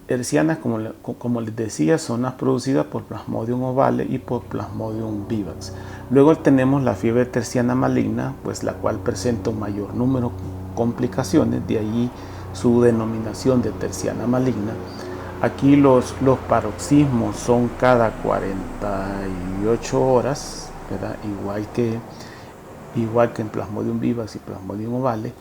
hercianas, como les decía, son las producidas por Plasmodium ovale y por Plasmodium vivax. Luego tenemos la fiebre terciana maligna, pues la cual presenta un mayor número de complicaciones, de ahí su denominación de terciana maligna. Aquí los paroxismos son cada 48 horas, ¿verdad? Igual que en Plasmodium vivax y Plasmodium ovale,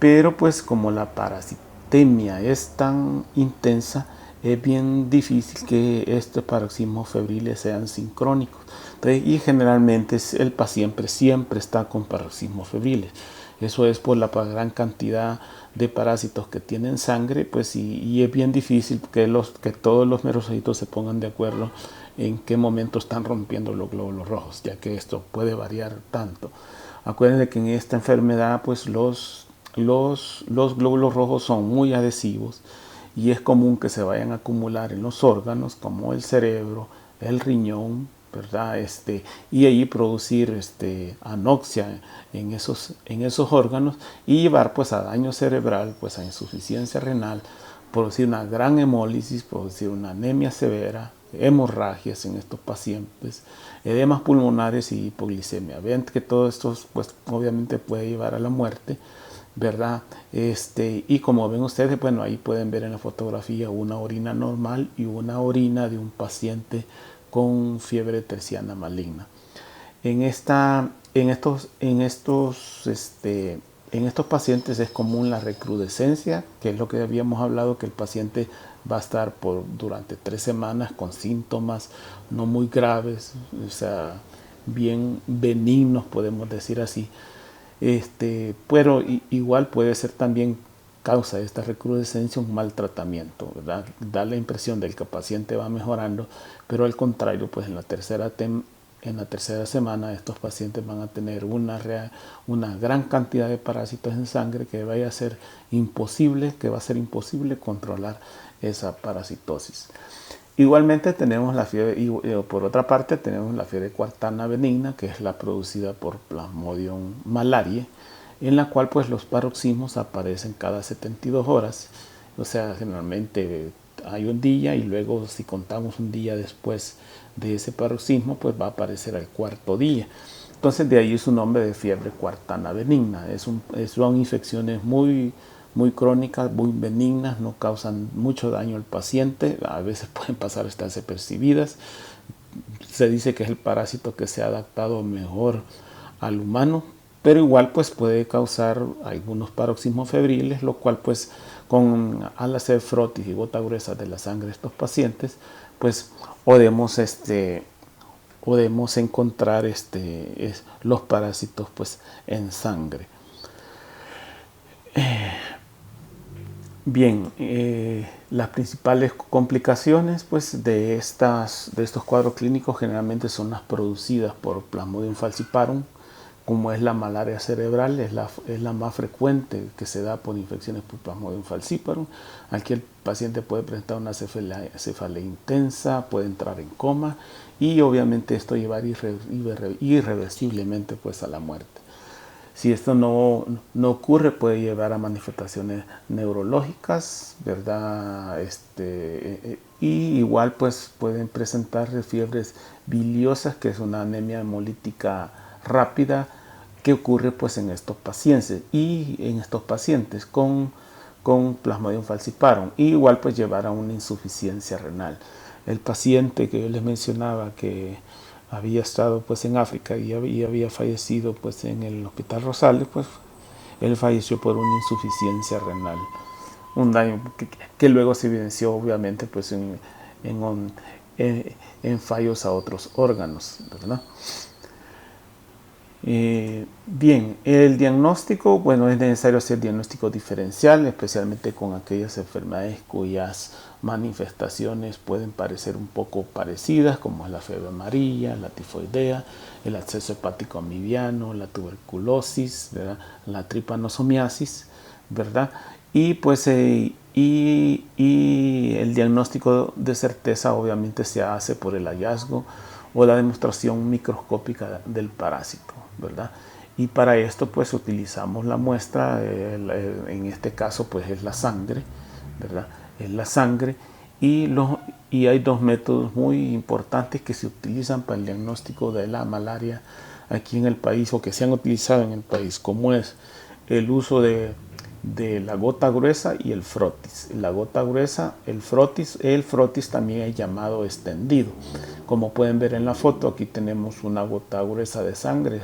pero pues como la parasitemia es tan intensa, es bien difícil que estos paroxismos febriles sean sincrónicos. Entonces, y generalmente el paciente siempre está con paroxismos febriles. Eso es por la gran cantidad de parásitos que tienen sangre, pues y es bien difícil que todos los merocitos se pongan de acuerdo en qué momento están rompiendo los glóbulos rojos, ya que esto puede variar tanto. Acuérdense que en esta enfermedad pues los glóbulos rojos son muy adhesivos y es común que se vayan a acumular en los órganos como el cerebro, el riñón, ¿verdad? Y ahí producir anoxia en esos órganos y llevar pues a daño cerebral, pues a insuficiencia renal, producir una gran hemólisis, producir una anemia severa, hemorragias en estos pacientes, edemas pulmonares y hipoglicemia. Ven que todo esto pues obviamente puede llevar a la muerte, ¿verdad? Y como ven ustedes, bueno, ahí pueden ver en la fotografía una orina normal y una orina de un paciente con fiebre terciana maligna. En estos pacientes es común la recrudescencia, que es lo que habíamos hablado, que el paciente va a estar durante 3 semanas con síntomas no muy graves, o sea, bien benignos, podemos decir así. Pero igual puede ser también causa de esta recrudescencia un mal tratamiento, ¿verdad? Da la impresión de que el paciente va mejorando, pero al contrario, pues en la tercera semana estos pacientes van a tener una gran cantidad de parásitos en sangre que va a ser imposible controlar esa parasitosis. Igualmente tenemos la fiebre, y por otra parte tenemos la fiebre cuartana benigna, que es la producida por Plasmodium malariae, en la cual pues los paroxismos aparecen cada 72 horas, o sea, generalmente hay un día y luego si contamos un día después de ese paroxismo, pues va a aparecer al 4.º día. Entonces de ahí su nombre de fiebre cuartana benigna. Son infecciones muy crónicas, muy benignas, no causan mucho daño al paciente, a veces pueden pasar hasta desapercibidas. Se dice que es el parásito que se ha adaptado mejor al humano, pero igual pues puede causar algunos paroxismos febriles, lo cual pues al hacer frotis y gota gruesa de la sangre de estos pacientes, pues podemos encontrar los parásitos pues en sangre. Bien, las principales complicaciones pues, de estos cuadros clínicos generalmente son las producidas por Plasmodium falciparum, como es la malaria cerebral, es la más frecuente que se da por infecciones por Plasmodium falciparum. Aquí el paciente puede presentar una cefalea intensa, puede entrar en coma y obviamente esto llevar irreversiblemente pues, a la muerte. Si esto no ocurre, puede llevar a manifestaciones neurológicas, ¿verdad? Y igual pues pueden presentar fiebres biliosas, que es una anemia hemolítica rápida que ocurre pues en estos pacientes con Plasmodium falciparum. Y igual pues llevar a una insuficiencia renal. El paciente que yo les mencionaba que había estado pues en África y había fallecido pues en el Hospital Rosales, pues él falleció por una insuficiencia renal, un daño que luego se evidenció obviamente pues en en fallos a otros órganos, ¿verdad? Bien, el diagnóstico, bueno, es necesario hacer diagnóstico diferencial, especialmente con aquellas enfermedades cuyas manifestaciones pueden parecer un poco parecidas, como es la fiebre amarilla, la tifoidea, el absceso hepático amibiano, la tuberculosis, ¿verdad? La tripanosomiasis, ¿verdad? Y pues y el diagnóstico de certeza obviamente se hace por el hallazgo o la demostración microscópica del parásito, ¿verdad? Y para esto pues utilizamos la muestra, en este caso pues es la sangre, ¿verdad? Es la sangre y hay dos métodos muy importantes que se utilizan para el diagnóstico de la malaria aquí en el país o que se han utilizado en el país, como es el uso de la gota gruesa y el frotis. La gota gruesa, el frotis también es llamado extendido. Como pueden ver en la foto, aquí tenemos una gota gruesa de sangre,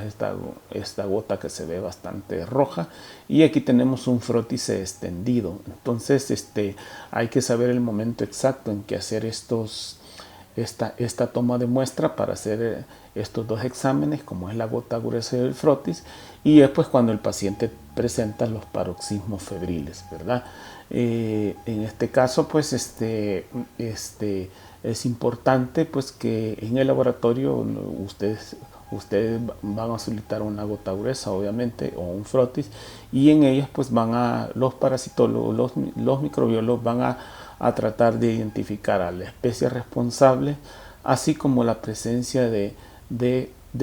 esta gota que se ve bastante roja, y aquí tenemos un frotis extendido. Entonces, hay que saber el momento exacto en que hacer esta toma de muestra para hacer estos dos exámenes, como es la gota gruesa y el frotis, y después cuando el paciente presenta los paroxismos febriles, ¿verdad? En este caso, pues, es importante pues que en el laboratorio ustedes van a solicitar una gota gruesa, obviamente, o un frotis, y en ellas pues los parasitólogos, los microbiólogos van a tratar de identificar a la especie responsable, así como la presencia de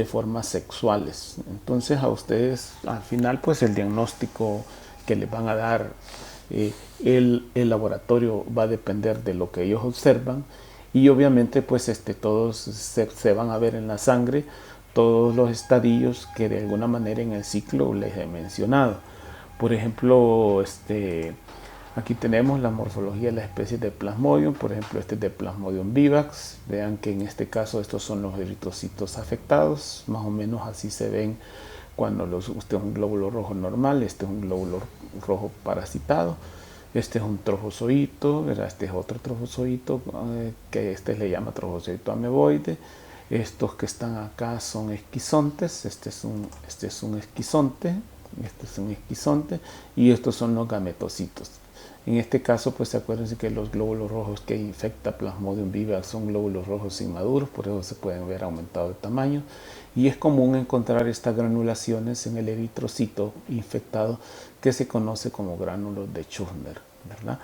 formas sexuales. Entonces a ustedes al final pues el diagnóstico que les van a dar el laboratorio va a depender de lo que ellos observan, y obviamente pues todos se van a ver en la sangre todos los estadios que de alguna manera en el ciclo les he mencionado. Por ejemplo, aquí tenemos la morfología de la especie de Plasmodium. Por ejemplo, este es de Plasmodium vivax. Vean que en este caso estos son los eritrocitos afectados. Más o menos así se ven cuando este es un glóbulo rojo normal, este es un glóbulo rojo parasitado. Este es un trofozoito, ¿verdad? Este es otro trofozoito, que le llama trofozoito ameboide. Estos que están acá son esquizontes. Este es un esquizonte. Este es un esquizonte. Y estos son los gametocitos. En este caso, pues acuérdense que los glóbulos rojos que infecta Plasmodium vivax son glóbulos rojos inmaduros, por eso se pueden ver aumentado de tamaño. Y es común encontrar estas granulaciones en el eritrocito infectado, que se conoce como gránulos de Schürner, ¿verdad?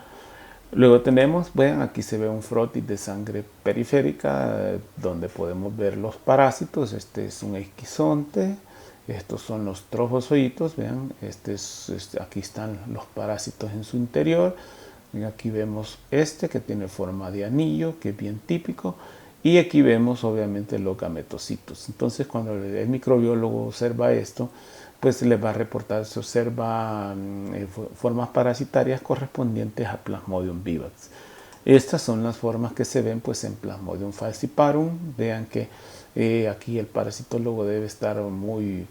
Luego tenemos, vean, aquí se ve un frotis de sangre periférica, donde podemos ver los parásitos. Este es un esquizonte. Estos son los trofozoitos, vean, aquí están los parásitos en su interior. Y aquí vemos que tiene forma de anillo, que es bien típico. Y aquí vemos obviamente los gametocitos. Entonces cuando el microbiólogo observa esto, pues les va a reportar, se observan formas parasitarias correspondientes a Plasmodium vivax. Estas son las formas que se ven pues en Plasmodium falciparum. Vean que aquí el parasitólogo debe estar muy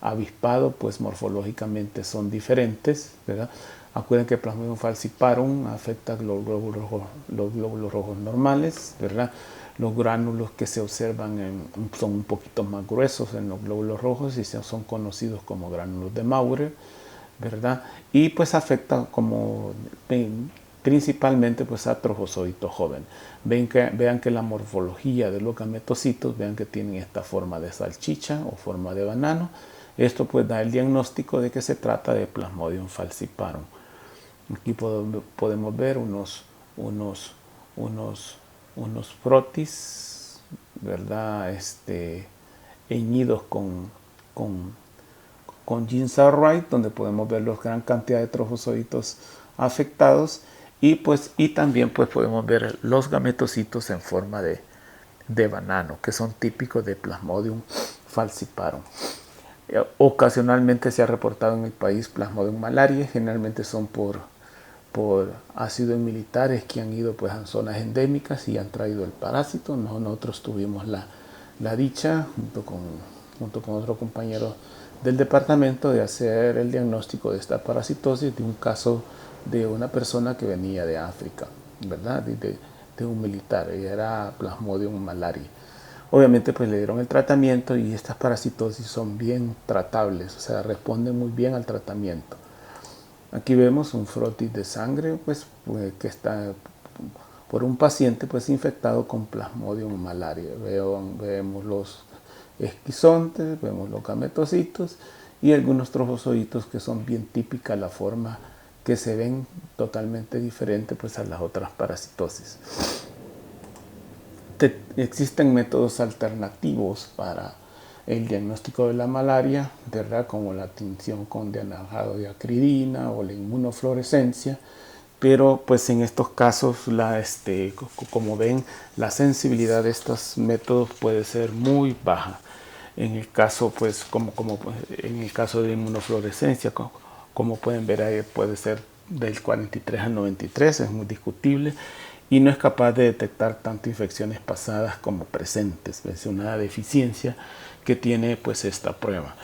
avispado, pues morfológicamente son diferentes, ¿verdad? Acuérdense que Plasmodium falciparum afecta los glóbulos rojos normales, ¿verdad? Los gránulos que se observan son un poquito más gruesos en los glóbulos rojos y son conocidos como gránulos de Maurer, ¿verdad? Y pues afecta principalmente pues a trofozoitos jóvenes. Vean que la morfología de los gametocitos, vean que tienen esta forma de salchicha o forma de banano. Esto pues da el diagnóstico de que se trata de Plasmodium falciparum. Aquí podemos ver unos frotis, ¿verdad? Heñidos con Ginseng-Wright, donde podemos ver la gran cantidad de trofozoitos afectados, y también pues podemos ver los gametocitos en forma de banano, que son típicos de Plasmodium falciparum. Ocasionalmente se ha reportado en el país Plasmodium malariae, generalmente son por ácidos militares que han ido pues a zonas endémicas y han traído el parásito. Nosotros tuvimos la dicha, junto con otro compañero del departamento, de hacer el diagnóstico de esta parasitosis de un caso de una persona que venía de África, ¿verdad? un militar, y era Plasmodium malariae. Obviamente pues le dieron el tratamiento y estas parasitosis son bien tratables, o sea, responden muy bien al tratamiento. Aquí vemos un frotis de sangre que está por un paciente pues infectado con Plasmodium malariae. Vemos los esquizontes, vemos los gametocitos y algunos trofozoitos que son bien típicas la forma que se ven totalmente diferente pues a las otras parasitosis. Existen métodos alternativos para el diagnóstico de la malaria, ¿verdad? Como la tinción con dianalgado de acridina o la inmunofluorescencia, pero pues en estos casos como ven, la sensibilidad de estos métodos puede ser muy baja. En el caso en el caso de inmunofluorescencia, como pueden ver ahí, puede ser del 43 al 93, es muy discutible y no es capaz de detectar tanto infecciones pasadas como presentes. Es una deficiencia que tiene pues esta prueba.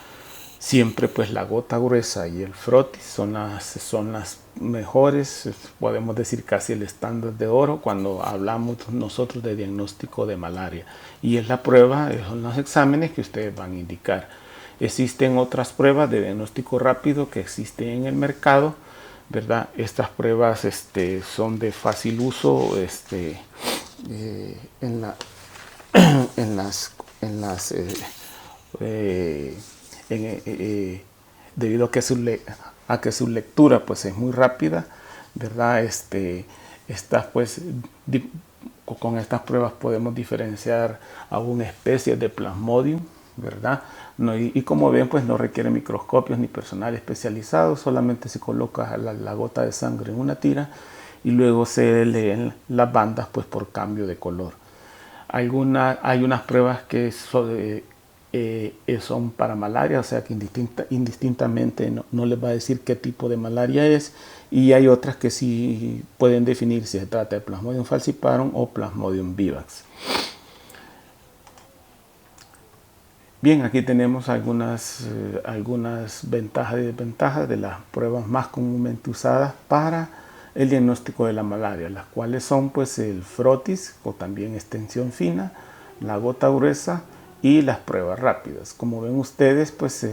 Siempre pues la gota gruesa y el frotis son las mejores, podemos decir casi el estándar de oro cuando hablamos nosotros de diagnóstico de malaria. Y es la prueba, son los exámenes que ustedes van a indicar. Existen otras pruebas de diagnóstico rápido que existen en el mercado, ¿verdad? Estas pruebas son de fácil uso debido a que su lectura pues es muy rápida, ¿verdad? Con estas pruebas podemos diferenciar a una especie de Plasmodium, ¿verdad? Y como ven, pues no requiere microscopios ni personal especializado, solamente se coloca la gota de sangre en una tira y luego se leen las bandas pues por cambio de color. Hay unas pruebas que son para malaria, o sea que indistintamente no les va a decir qué tipo de malaria es, y hay otras que sí pueden definir si se trata de Plasmodium falciparum o Plasmodium vivax. Bien, aquí tenemos algunas ventajas y desventajas de las pruebas más comúnmente usadas para el diagnóstico de la malaria, las cuales son pues el frotis o también extensión fina, la gota gruesa y las pruebas rápidas. Como ven ustedes, pues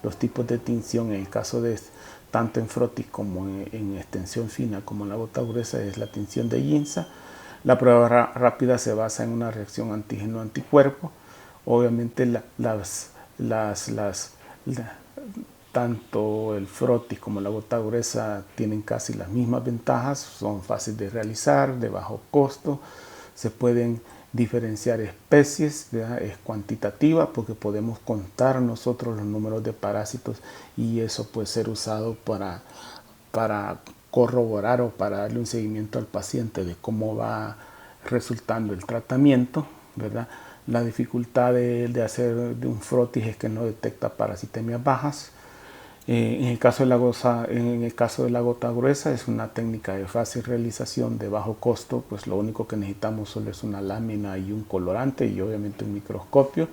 los tipos de tinción en el caso de tanto en frotis como en extensión fina como en la gota gruesa es la tinción de Ginza. La prueba rápida se basa en una reacción antígeno-anticuerpo. Obviamente tanto el frotis como la gota gruesa tienen casi las mismas ventajas, son fáciles de realizar, de bajo costo, se pueden diferenciar especies, ¿verdad? Es cuantitativa porque podemos contar nosotros los números de parásitos y eso puede ser usado para corroborar o para darle un seguimiento al paciente de cómo va resultando el tratamiento, ¿verdad? La dificultad de hacer de un frotis es que no detecta parasitemias bajas. En el caso de la gota gruesa es una técnica de fácil realización, de bajo costo, pues lo único que necesitamos solo es una lámina y un colorante y obviamente un microscopio.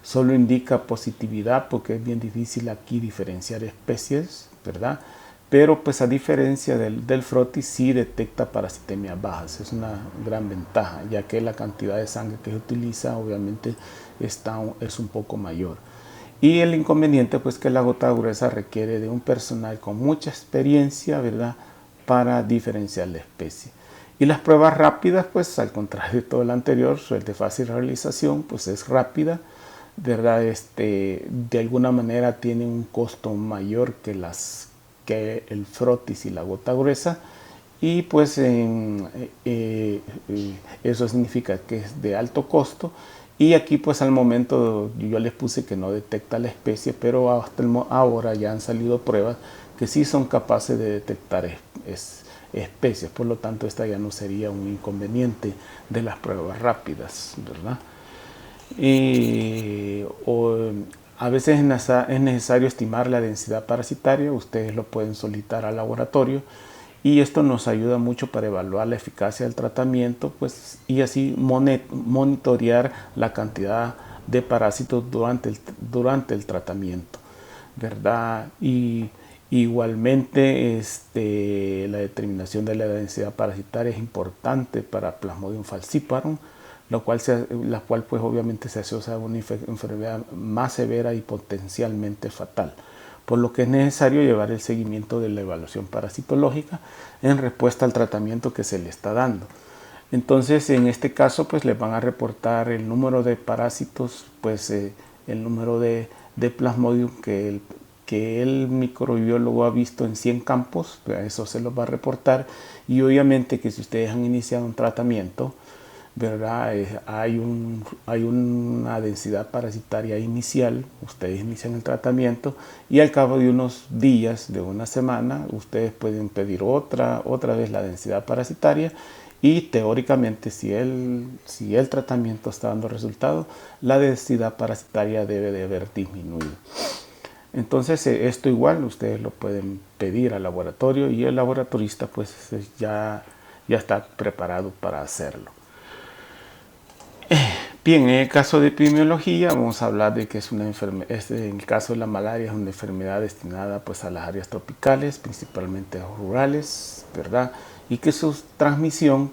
Solo indica positividad porque es bien difícil aquí diferenciar especies, ¿verdad? Pero pues a diferencia del frotis sí detecta parasitemias bajas, es una gran ventaja, ya que la cantidad de sangre que se utiliza obviamente es un poco mayor. Y el inconveniente pues que la gota gruesa requiere de un personal con mucha experiencia, ¿verdad? Para diferenciar la especie. Y las pruebas rápidas pues al contrario de todo lo anterior, el de fácil realización pues es rápida, ¿verdad? De alguna manera tiene un costo mayor que el frotis y la gota gruesa y pues eso significa que es de alto costo. Y aquí pues al momento yo les puse que no detecta la especie, pero hasta ahora ya han salido pruebas que sí son capaces de detectar especies, por lo tanto esta ya no sería un inconveniente de las pruebas rápidas, ¿verdad? A veces es necesario estimar la densidad parasitaria, ustedes lo pueden solicitar al laboratorio y esto nos ayuda mucho para evaluar la eficacia del tratamiento pues, y así monitorear la cantidad de parásitos durante el tratamiento, ¿verdad? Y Igualmente, la determinación de la densidad parasitaria es importante para Plasmodium falciparum, la cual pues obviamente se asocia a una enfermedad más severa y potencialmente fatal, por lo que es necesario llevar el seguimiento de la evaluación parasitológica en respuesta al tratamiento que se le está dando. Entonces, en este caso, pues les van a reportar el número de parásitos, pues el número de Plasmodium que el microbiólogo ha visto en 100 campos, eso se los va a reportar. Y obviamente que si ustedes han iniciado un tratamiento, ¿verdad? Hay una densidad parasitaria inicial, ustedes inician el tratamiento y al cabo de unos días, de una semana, ustedes pueden pedir otra vez la densidad parasitaria y teóricamente si el tratamiento está dando resultado, la densidad parasitaria debe de haber disminuido. Entonces esto igual ustedes lo pueden pedir al laboratorio y el laboratorista pues ya está preparado para hacerlo. Bien, en el caso de epidemiología vamos a hablar de que es una enfermedad, en el caso de la malaria es una enfermedad destinada pues a las áreas tropicales, principalmente rurales, ¿verdad? Y que su transmisión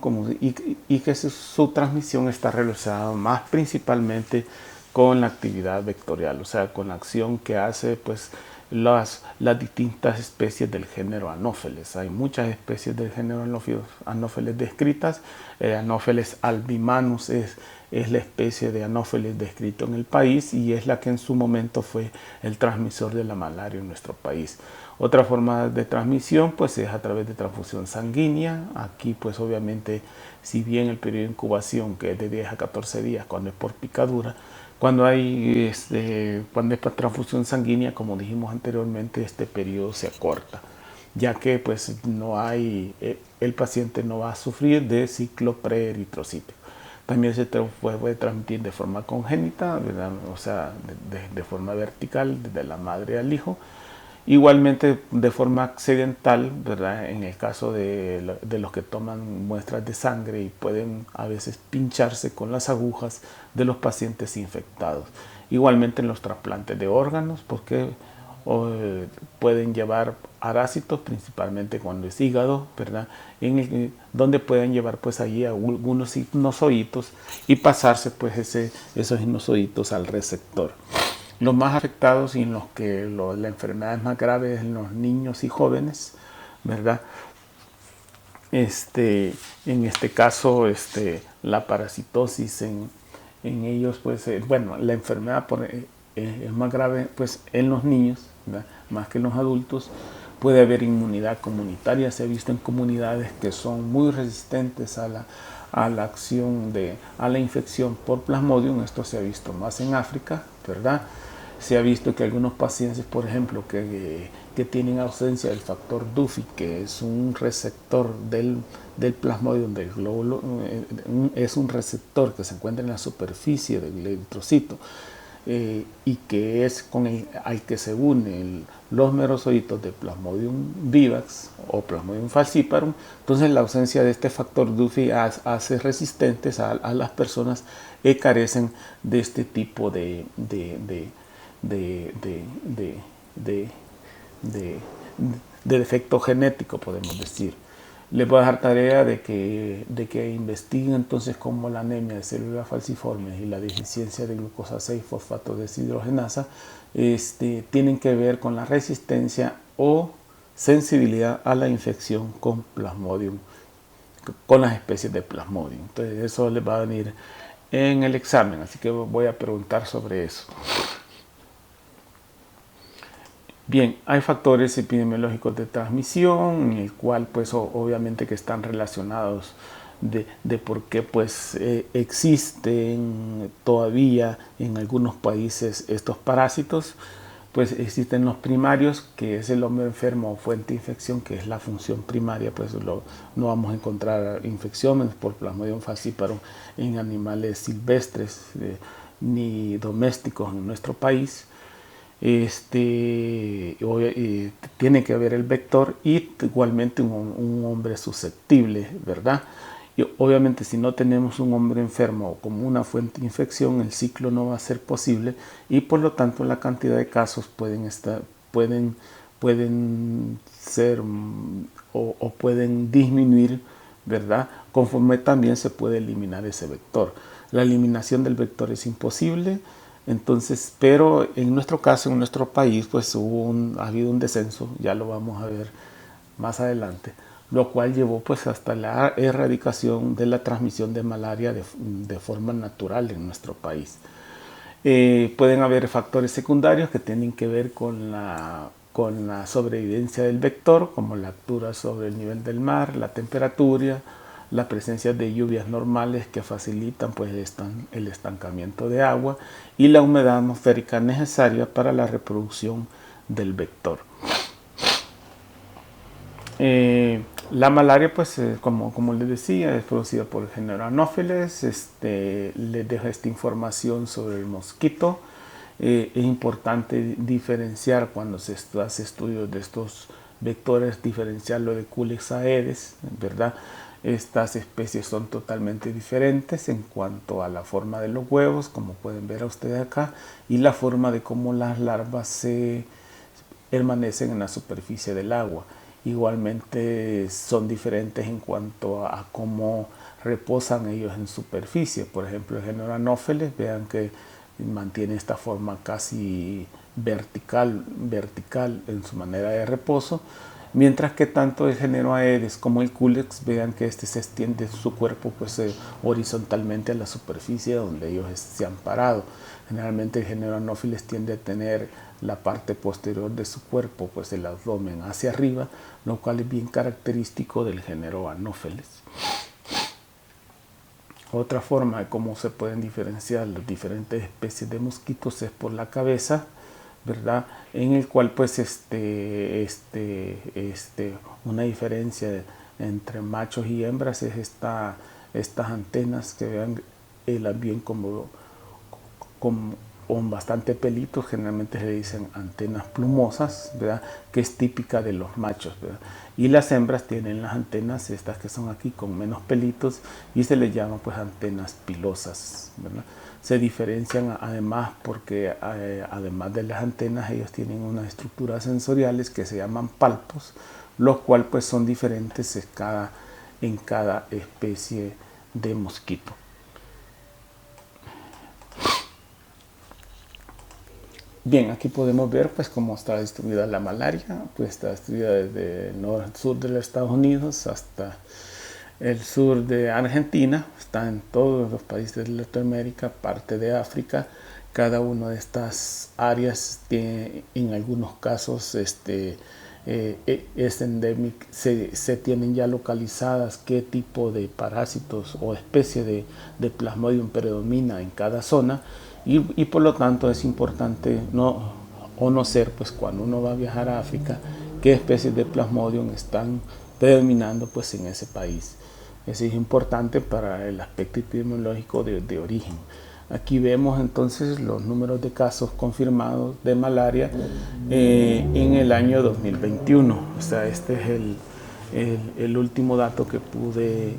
está relacionada más principalmente con la actividad vectorial, o sea, con la acción que hace pues las distintas especies del género Anopheles. Hay muchas especies del género Anopheles descritas. Anopheles albimanus es la especie de Anopheles descrito en el país y es la que en su momento fue el transmisor de la malaria en nuestro país. Otra forma de transmisión pues es a través de transfusión sanguínea. Aquí pues obviamente, si bien el periodo de incubación, que es de 10 a 14 días cuando es por picadura, cuando es transfusión sanguínea, como dijimos anteriormente, este periodo se acorta, ya que pues el paciente no va a sufrir de ciclo preeritrocítico. También se puede transmitir de forma congénita, ¿verdad? O sea, de forma vertical, desde la madre al hijo. Igualmente de forma accidental, ¿verdad? En el caso de los que toman muestras de sangre y pueden a veces pincharse con las agujas de los pacientes infectados. Igualmente en los trasplantes de órganos, porque pueden llevar parásitos, principalmente cuando es hígado, ¿verdad? Donde pueden llevar pues allí algunos sinusoídos y pasarse pues esos sinusoídos al receptor. Los más afectados y en los que la enfermedad es más grave es en los niños y jóvenes, ¿verdad? En este caso, la parasitosis en ellos, pues, la enfermedad es más grave pues, en los niños, ¿verdad? Más que en los adultos. Puede haber inmunidad comunitaria, se ha visto en comunidades que son muy resistentes a la acción a la infección por Plasmodium. Esto se ha visto más en África, ¿verdad? Se ha visto que algunos pacientes, por ejemplo, que tienen ausencia del factor Duffy, que es un receptor del Plasmodium, del glóbulo, es un receptor que se encuentra en la superficie del eritrocito y que es al que se unen los merozoitos de Plasmodium vivax o Plasmodium falciparum. Entonces la ausencia de este factor Duffy hace resistentes a las personas que carecen de este tipo de defecto genético, podemos decir. Les voy a dejar tarea de que investiguen entonces cómo la anemia de células falciformes y la deficiencia de glucosa 6-fosfato deshidrogenasa tienen que ver con la resistencia o sensibilidad a la infección con Plasmodium, con las especies de Plasmodium. Entonces eso les va a venir en el examen, así que voy a preguntar sobre eso. Bien, hay factores epidemiológicos de transmisión, en el cual pues obviamente que están relacionados de por qué pues existen todavía en algunos países estos parásitos. Pues existen los primarios, que es el hombre enfermo o fuente de infección, que es la función primaria, pues no vamos a encontrar infecciones por Plasmodium falciparum en animales silvestres ni domésticos en nuestro país. Tiene que haber el vector y igualmente un hombre susceptible, ¿verdad? Y obviamente si no tenemos un hombre enfermo como una fuente de infección, el ciclo no va a ser posible y por lo tanto la cantidad de casos pueden pueden ser o pueden disminuir, ¿verdad? Conforme también se puede eliminar ese vector. La eliminación del vector es imposible, entonces, pero en nuestro caso, en nuestro país, pues ha habido un descenso, ya lo vamos a ver más adelante, lo cual llevó pues hasta la erradicación de la transmisión de malaria de forma natural en nuestro país. Pueden haber factores secundarios que tienen que ver con la sobrevivencia del vector, como la altura sobre el nivel del mar, la temperatura, la presencia de lluvias normales que facilitan pues el estancamiento de agua y la humedad atmosférica necesaria para la reproducción del vector. La malaria, pues, como les decía, es producida por el género Anopheles. Les dejo esta información sobre el mosquito. Es importante diferenciar cuando se hace estudios de estos vectores, diferenciarlo de Culex aedes, ¿verdad? Estas especies son totalmente diferentes en cuanto a la forma de los huevos, como pueden ver a ustedes acá, y la forma de cómo las larvas se permanecen en la superficie del agua. Igualmente son diferentes en cuanto a cómo reposan ellos en superficie. Por ejemplo, el género Anopheles, vean que mantiene esta forma casi vertical en su manera de reposo, mientras que tanto el género Aedes como el Culex, vean que se extiende su cuerpo pues horizontalmente a la superficie donde ellos se han parado. Generalmente el género Anopheles tiende a tener la parte posterior de su cuerpo, pues el abdomen hacia arriba, lo cual es bien característico del género Anopheles. Otra forma de cómo se pueden diferenciar las diferentes especies de mosquitos es por la cabeza, ¿verdad? En el cual pues una diferencia entre machos y hembras es estas antenas que vean bien como con bastante pelitos, generalmente se le dicen antenas plumosas, ¿verdad? Que es típica de los machos, ¿verdad? Y las hembras tienen las antenas, estas que son aquí, con menos pelitos, y se les llama pues antenas pilosas, ¿verdad? Se diferencian además porque además de las antenas ellos tienen unas estructuras sensoriales que se llaman palpos, los cuales pues son diferentes en cada especie de mosquito. Bien, aquí podemos ver pues cómo está distribuida la malaria, pues está distribuida desde el sur de los Estados Unidos hasta el sur de Argentina, está en todos los países de Latinoamérica, parte de África. Cada una de estas áreas tiene, en algunos casos es endémica, se tienen ya localizadas qué tipo de parásitos o especie de Plasmodium predomina en cada zona. Y por lo tanto es importante conocer pues cuando uno va a viajar a África qué especies de Plasmodium están predominando pues en ese país. Eso es importante para el aspecto epidemiológico de origen. Aquí vemos entonces los números de casos confirmados de malaria en el año 2021. O sea, este es el último dato que pude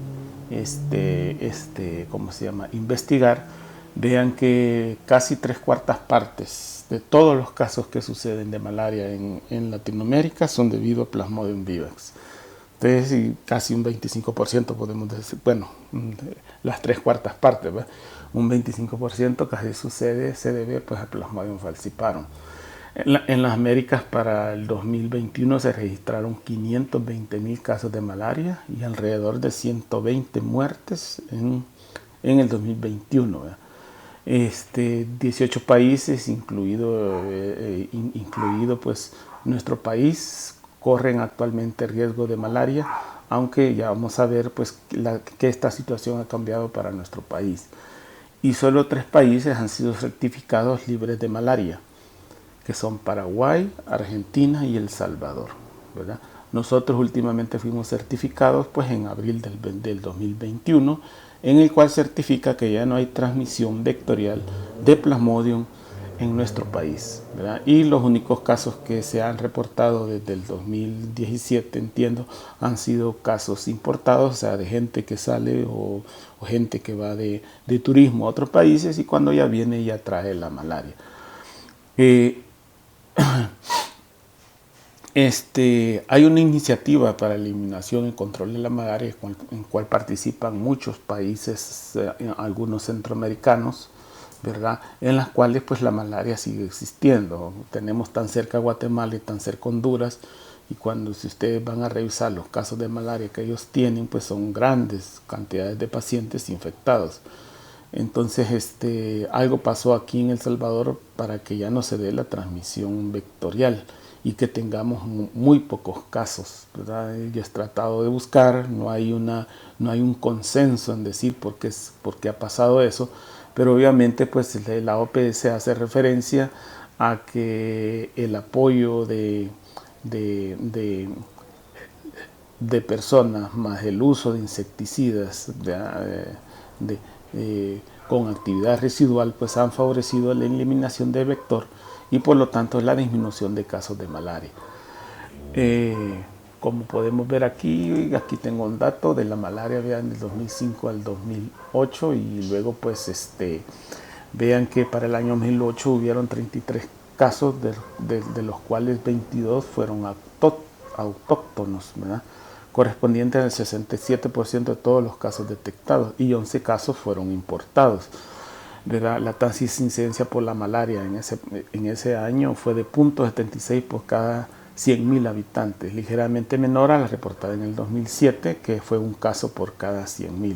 investigar. Vean que casi 3/4 partes de todos los casos que suceden de malaria en Latinoamérica son debido a Plasmodium vivax. Entonces, casi un 25% podemos decir, bueno, las 3/4 partes, ¿verdad? Un 25% casi se debe pues a Plasmodium falciparum. En las Américas para el 2021 se registraron 520,000 casos de malaria y alrededor de 120 muertes en el 2021, ¿verdad? 18 países, incluido pues nuestro país, corren actualmente riesgo de malaria, aunque ya vamos a ver pues que esta situación ha cambiado para nuestro país. Y solo 3 países han sido certificados libres de malaria, que son Paraguay, Argentina y El Salvador, ¿verdad? Nosotros últimamente fuimos certificados pues en abril del 2021, en el cual certifica que ya no hay transmisión vectorial de Plasmodium en nuestro país, ¿verdad? Y los únicos casos que se han reportado desde el 2017, entiendo, han sido casos importados, o sea, de gente que sale o gente que va de turismo a otros países y cuando ya viene ya trae la malaria. Hay una iniciativa para la eliminación y control de la malaria en cual participan muchos países, algunos centroamericanos, ¿verdad? En las cuales pues la malaria sigue existiendo. Tenemos tan cerca Guatemala y tan cerca Honduras, y cuando si ustedes van a revisar los casos de malaria que ellos tienen, pues son grandes cantidades de pacientes infectados. Entonces, algo pasó aquí en El Salvador para que ya no se dé la transmisión vectorial y que tengamos muy pocos casos, ¿verdad? Yo he tratado de buscar, no hay un consenso en decir por qué ha pasado eso, pero obviamente pues la OPS hace referencia a que el apoyo de, de, de personas más el uso de insecticidas con actividad residual pues han favorecido la eliminación de vector y por lo tanto la disminución de casos de malaria. Como podemos ver aquí tengo un dato de la malaria, vean, del 2005 al 2008, y luego pues vean que para el año 2008 hubieron 33 casos, de los cuales 22 fueron autóctonos, ¿verdad? Correspondiente al 67% de todos los casos detectados, y 11 casos fueron importados. ¿Verdad? La tasa de incidencia por la malaria en ese año fue de 0.76 por cada 100.000 habitantes, ligeramente menor a la reportada en el 2007, que fue un caso por cada 100.000.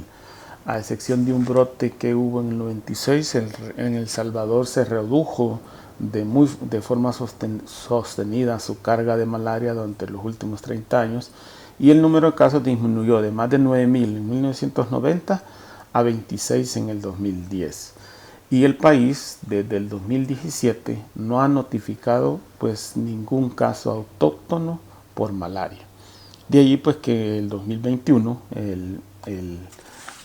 A excepción de un brote que hubo en el 96, en El Salvador se redujo de forma sostenida su carga de malaria durante los últimos 30 años, y el número de casos disminuyó de más de 9.000 en 1990 a 26 en el 2010. Y el país desde el 2017 no ha notificado pues ningún caso autóctono por malaria. De allí pues que el 2021,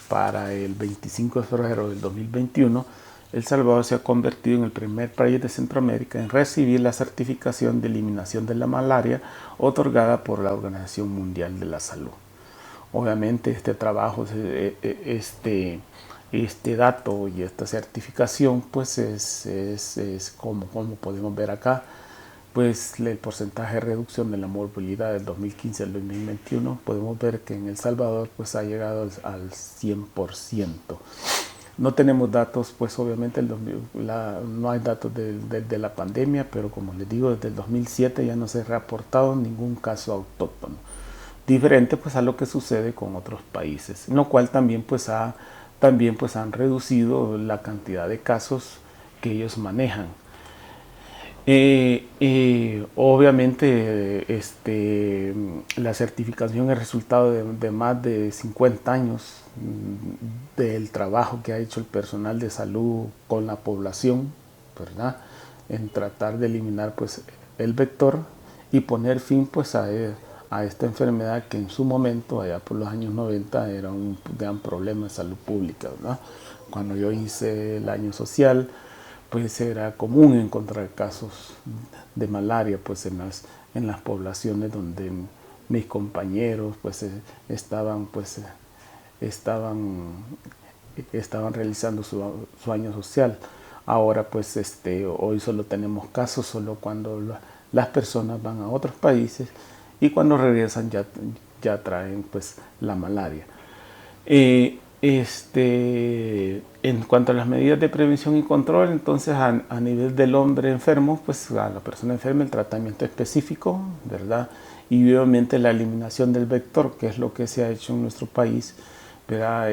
para el 25 de febrero del 2021, El Salvador se ha convertido en el primer país de Centroamérica en recibir la certificación de eliminación de la malaria otorgada por la Organización Mundial de la Salud. Obviamente este trabajo, este dato y esta certificación pues es como podemos ver acá, pues el porcentaje de reducción de la morbilidad del 2015 al 2021, podemos ver que en El Salvador pues ha llegado al 100%. No tenemos datos, pues obviamente no hay datos de la pandemia, pero como les digo, desde el 2007 ya no se ha reportado ningún caso autóctono. Diferente pues a lo que sucede con otros países, lo cual también pues han reducido la cantidad de casos que ellos manejan. Obviamente la certificación es resultado de más de 50 años del trabajo que ha hecho el personal de salud con la población, ¿verdad? En tratar de eliminar pues el vector y poner fin pues a esta enfermedad que en su momento, allá por los años 90, era un gran problema de salud pública, ¿verdad? Cuando yo hice el año social, pues era común encontrar casos de malaria pues en las poblaciones donde mis compañeros pues estaban realizando su año social. Ahora pues hoy solo tenemos casos solo cuando las personas van a otros países y cuando regresan ya traen pues la malaria. En cuanto a las medidas de prevención y control, entonces a nivel del hombre enfermo, pues a la persona enferma el tratamiento específico, ¿verdad? Y obviamente la eliminación del vector, que es lo que se ha hecho en nuestro país, ¿verdad?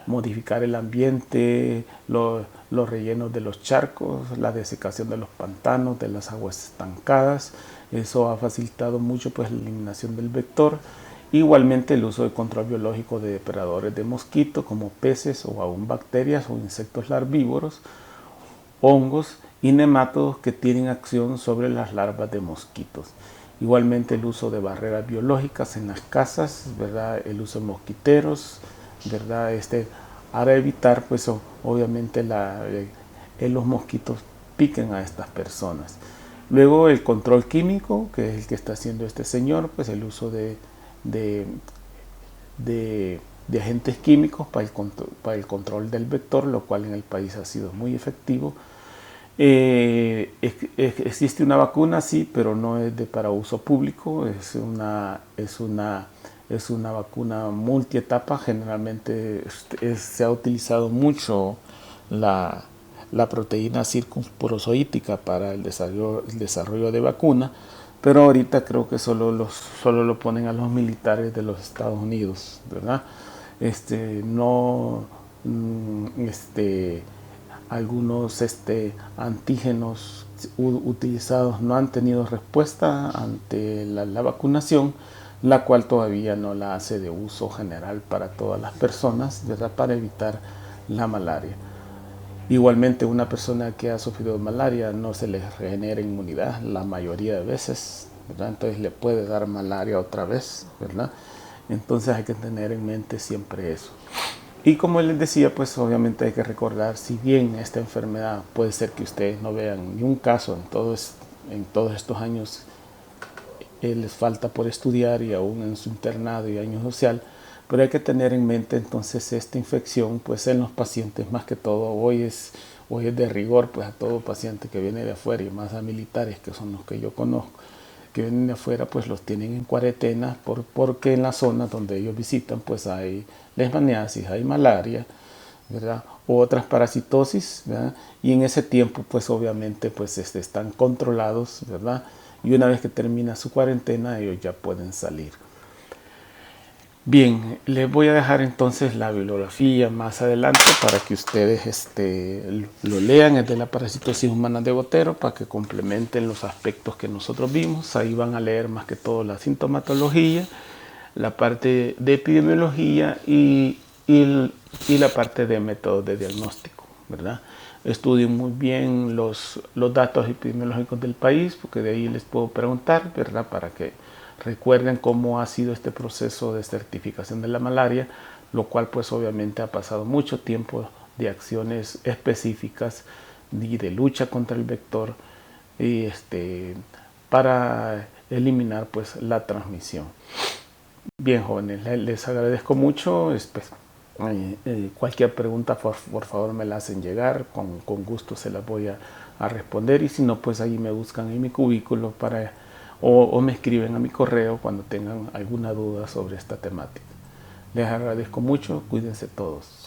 Modificar el ambiente, los rellenos de los charcos, la desecación de los pantanos, de las aguas estancadas. Eso ha facilitado mucho pues la eliminación del vector. Igualmente el uso de control biológico de depredadores de mosquito como peces o aún bacterias o insectos larvívoros, hongos y nemátodos que tienen acción sobre las larvas de mosquitos. Igualmente el uso de barreras biológicas en las casas, ¿verdad? El uso de mosquiteros, ¿verdad? Para evitar pues obviamente los mosquitos piquen a estas personas. Luego el control químico, que es el que está haciendo este señor, pues el uso de agentes químicos para el control del vector, lo cual en el país ha sido muy efectivo. Existe una vacuna, sí, pero no es para uso público, es una vacuna multietapa. Generalmente se ha utilizado mucho la, la proteína circunsporozoítica para el desarrollo de vacuna, pero ahorita creo que solo lo ponen a los militares de los Estados Unidos, ¿verdad? No, algunos antígenos utilizados no han tenido respuesta ante la vacunación, la cual todavía no la hace de uso general para todas las personas, ¿verdad? Para evitar la malaria. Igualmente, una persona que ha sufrido malaria no se le regenera inmunidad la mayoría de veces, ¿verdad? Entonces le puede dar malaria otra vez, ¿verdad? Entonces hay que tener en mente siempre eso. Y como les decía, pues obviamente hay que recordar, si bien esta enfermedad puede ser que ustedes no vean ni un caso en todos estos años, les falta por estudiar y aún en su internado y año social, pero hay que tener en mente entonces esta infección, pues en los pacientes más que todo, hoy es de rigor, pues a todo paciente que viene de afuera y más a militares, que son los que yo conozco, que vienen de afuera, pues los tienen en cuarentena porque en la zona donde ellos visitan pues hay leishmaniasis, hay malaria, ¿verdad? O otras parasitosis, ¿verdad? Y en ese tiempo pues obviamente pues están controlados, ¿verdad? Y una vez que termina su cuarentena ellos ya pueden salir. Bien, les voy a dejar entonces la bibliografía más adelante para que ustedes lo lean. Es de la parasitosis humana de Botero, para que complementen los aspectos que nosotros vimos. Ahí van a leer más que todo la sintomatología, la parte de epidemiología y la parte de métodos de diagnóstico, ¿verdad? Estudien muy bien los datos epidemiológicos del país, porque de ahí les puedo preguntar, ¿verdad? Para que recuerden cómo ha sido este proceso de certificación de la malaria, lo cual pues obviamente ha pasado mucho tiempo de acciones específicas y de lucha contra el vector y para eliminar pues la transmisión. Bien, jóvenes, les agradezco mucho. Cualquier pregunta por favor me la hacen llegar, con gusto se las voy a responder, y si no pues ahí me buscan en mi cubículo o me escriben a mi correo cuando tengan alguna duda sobre esta temática. Les agradezco mucho, cuídense todos.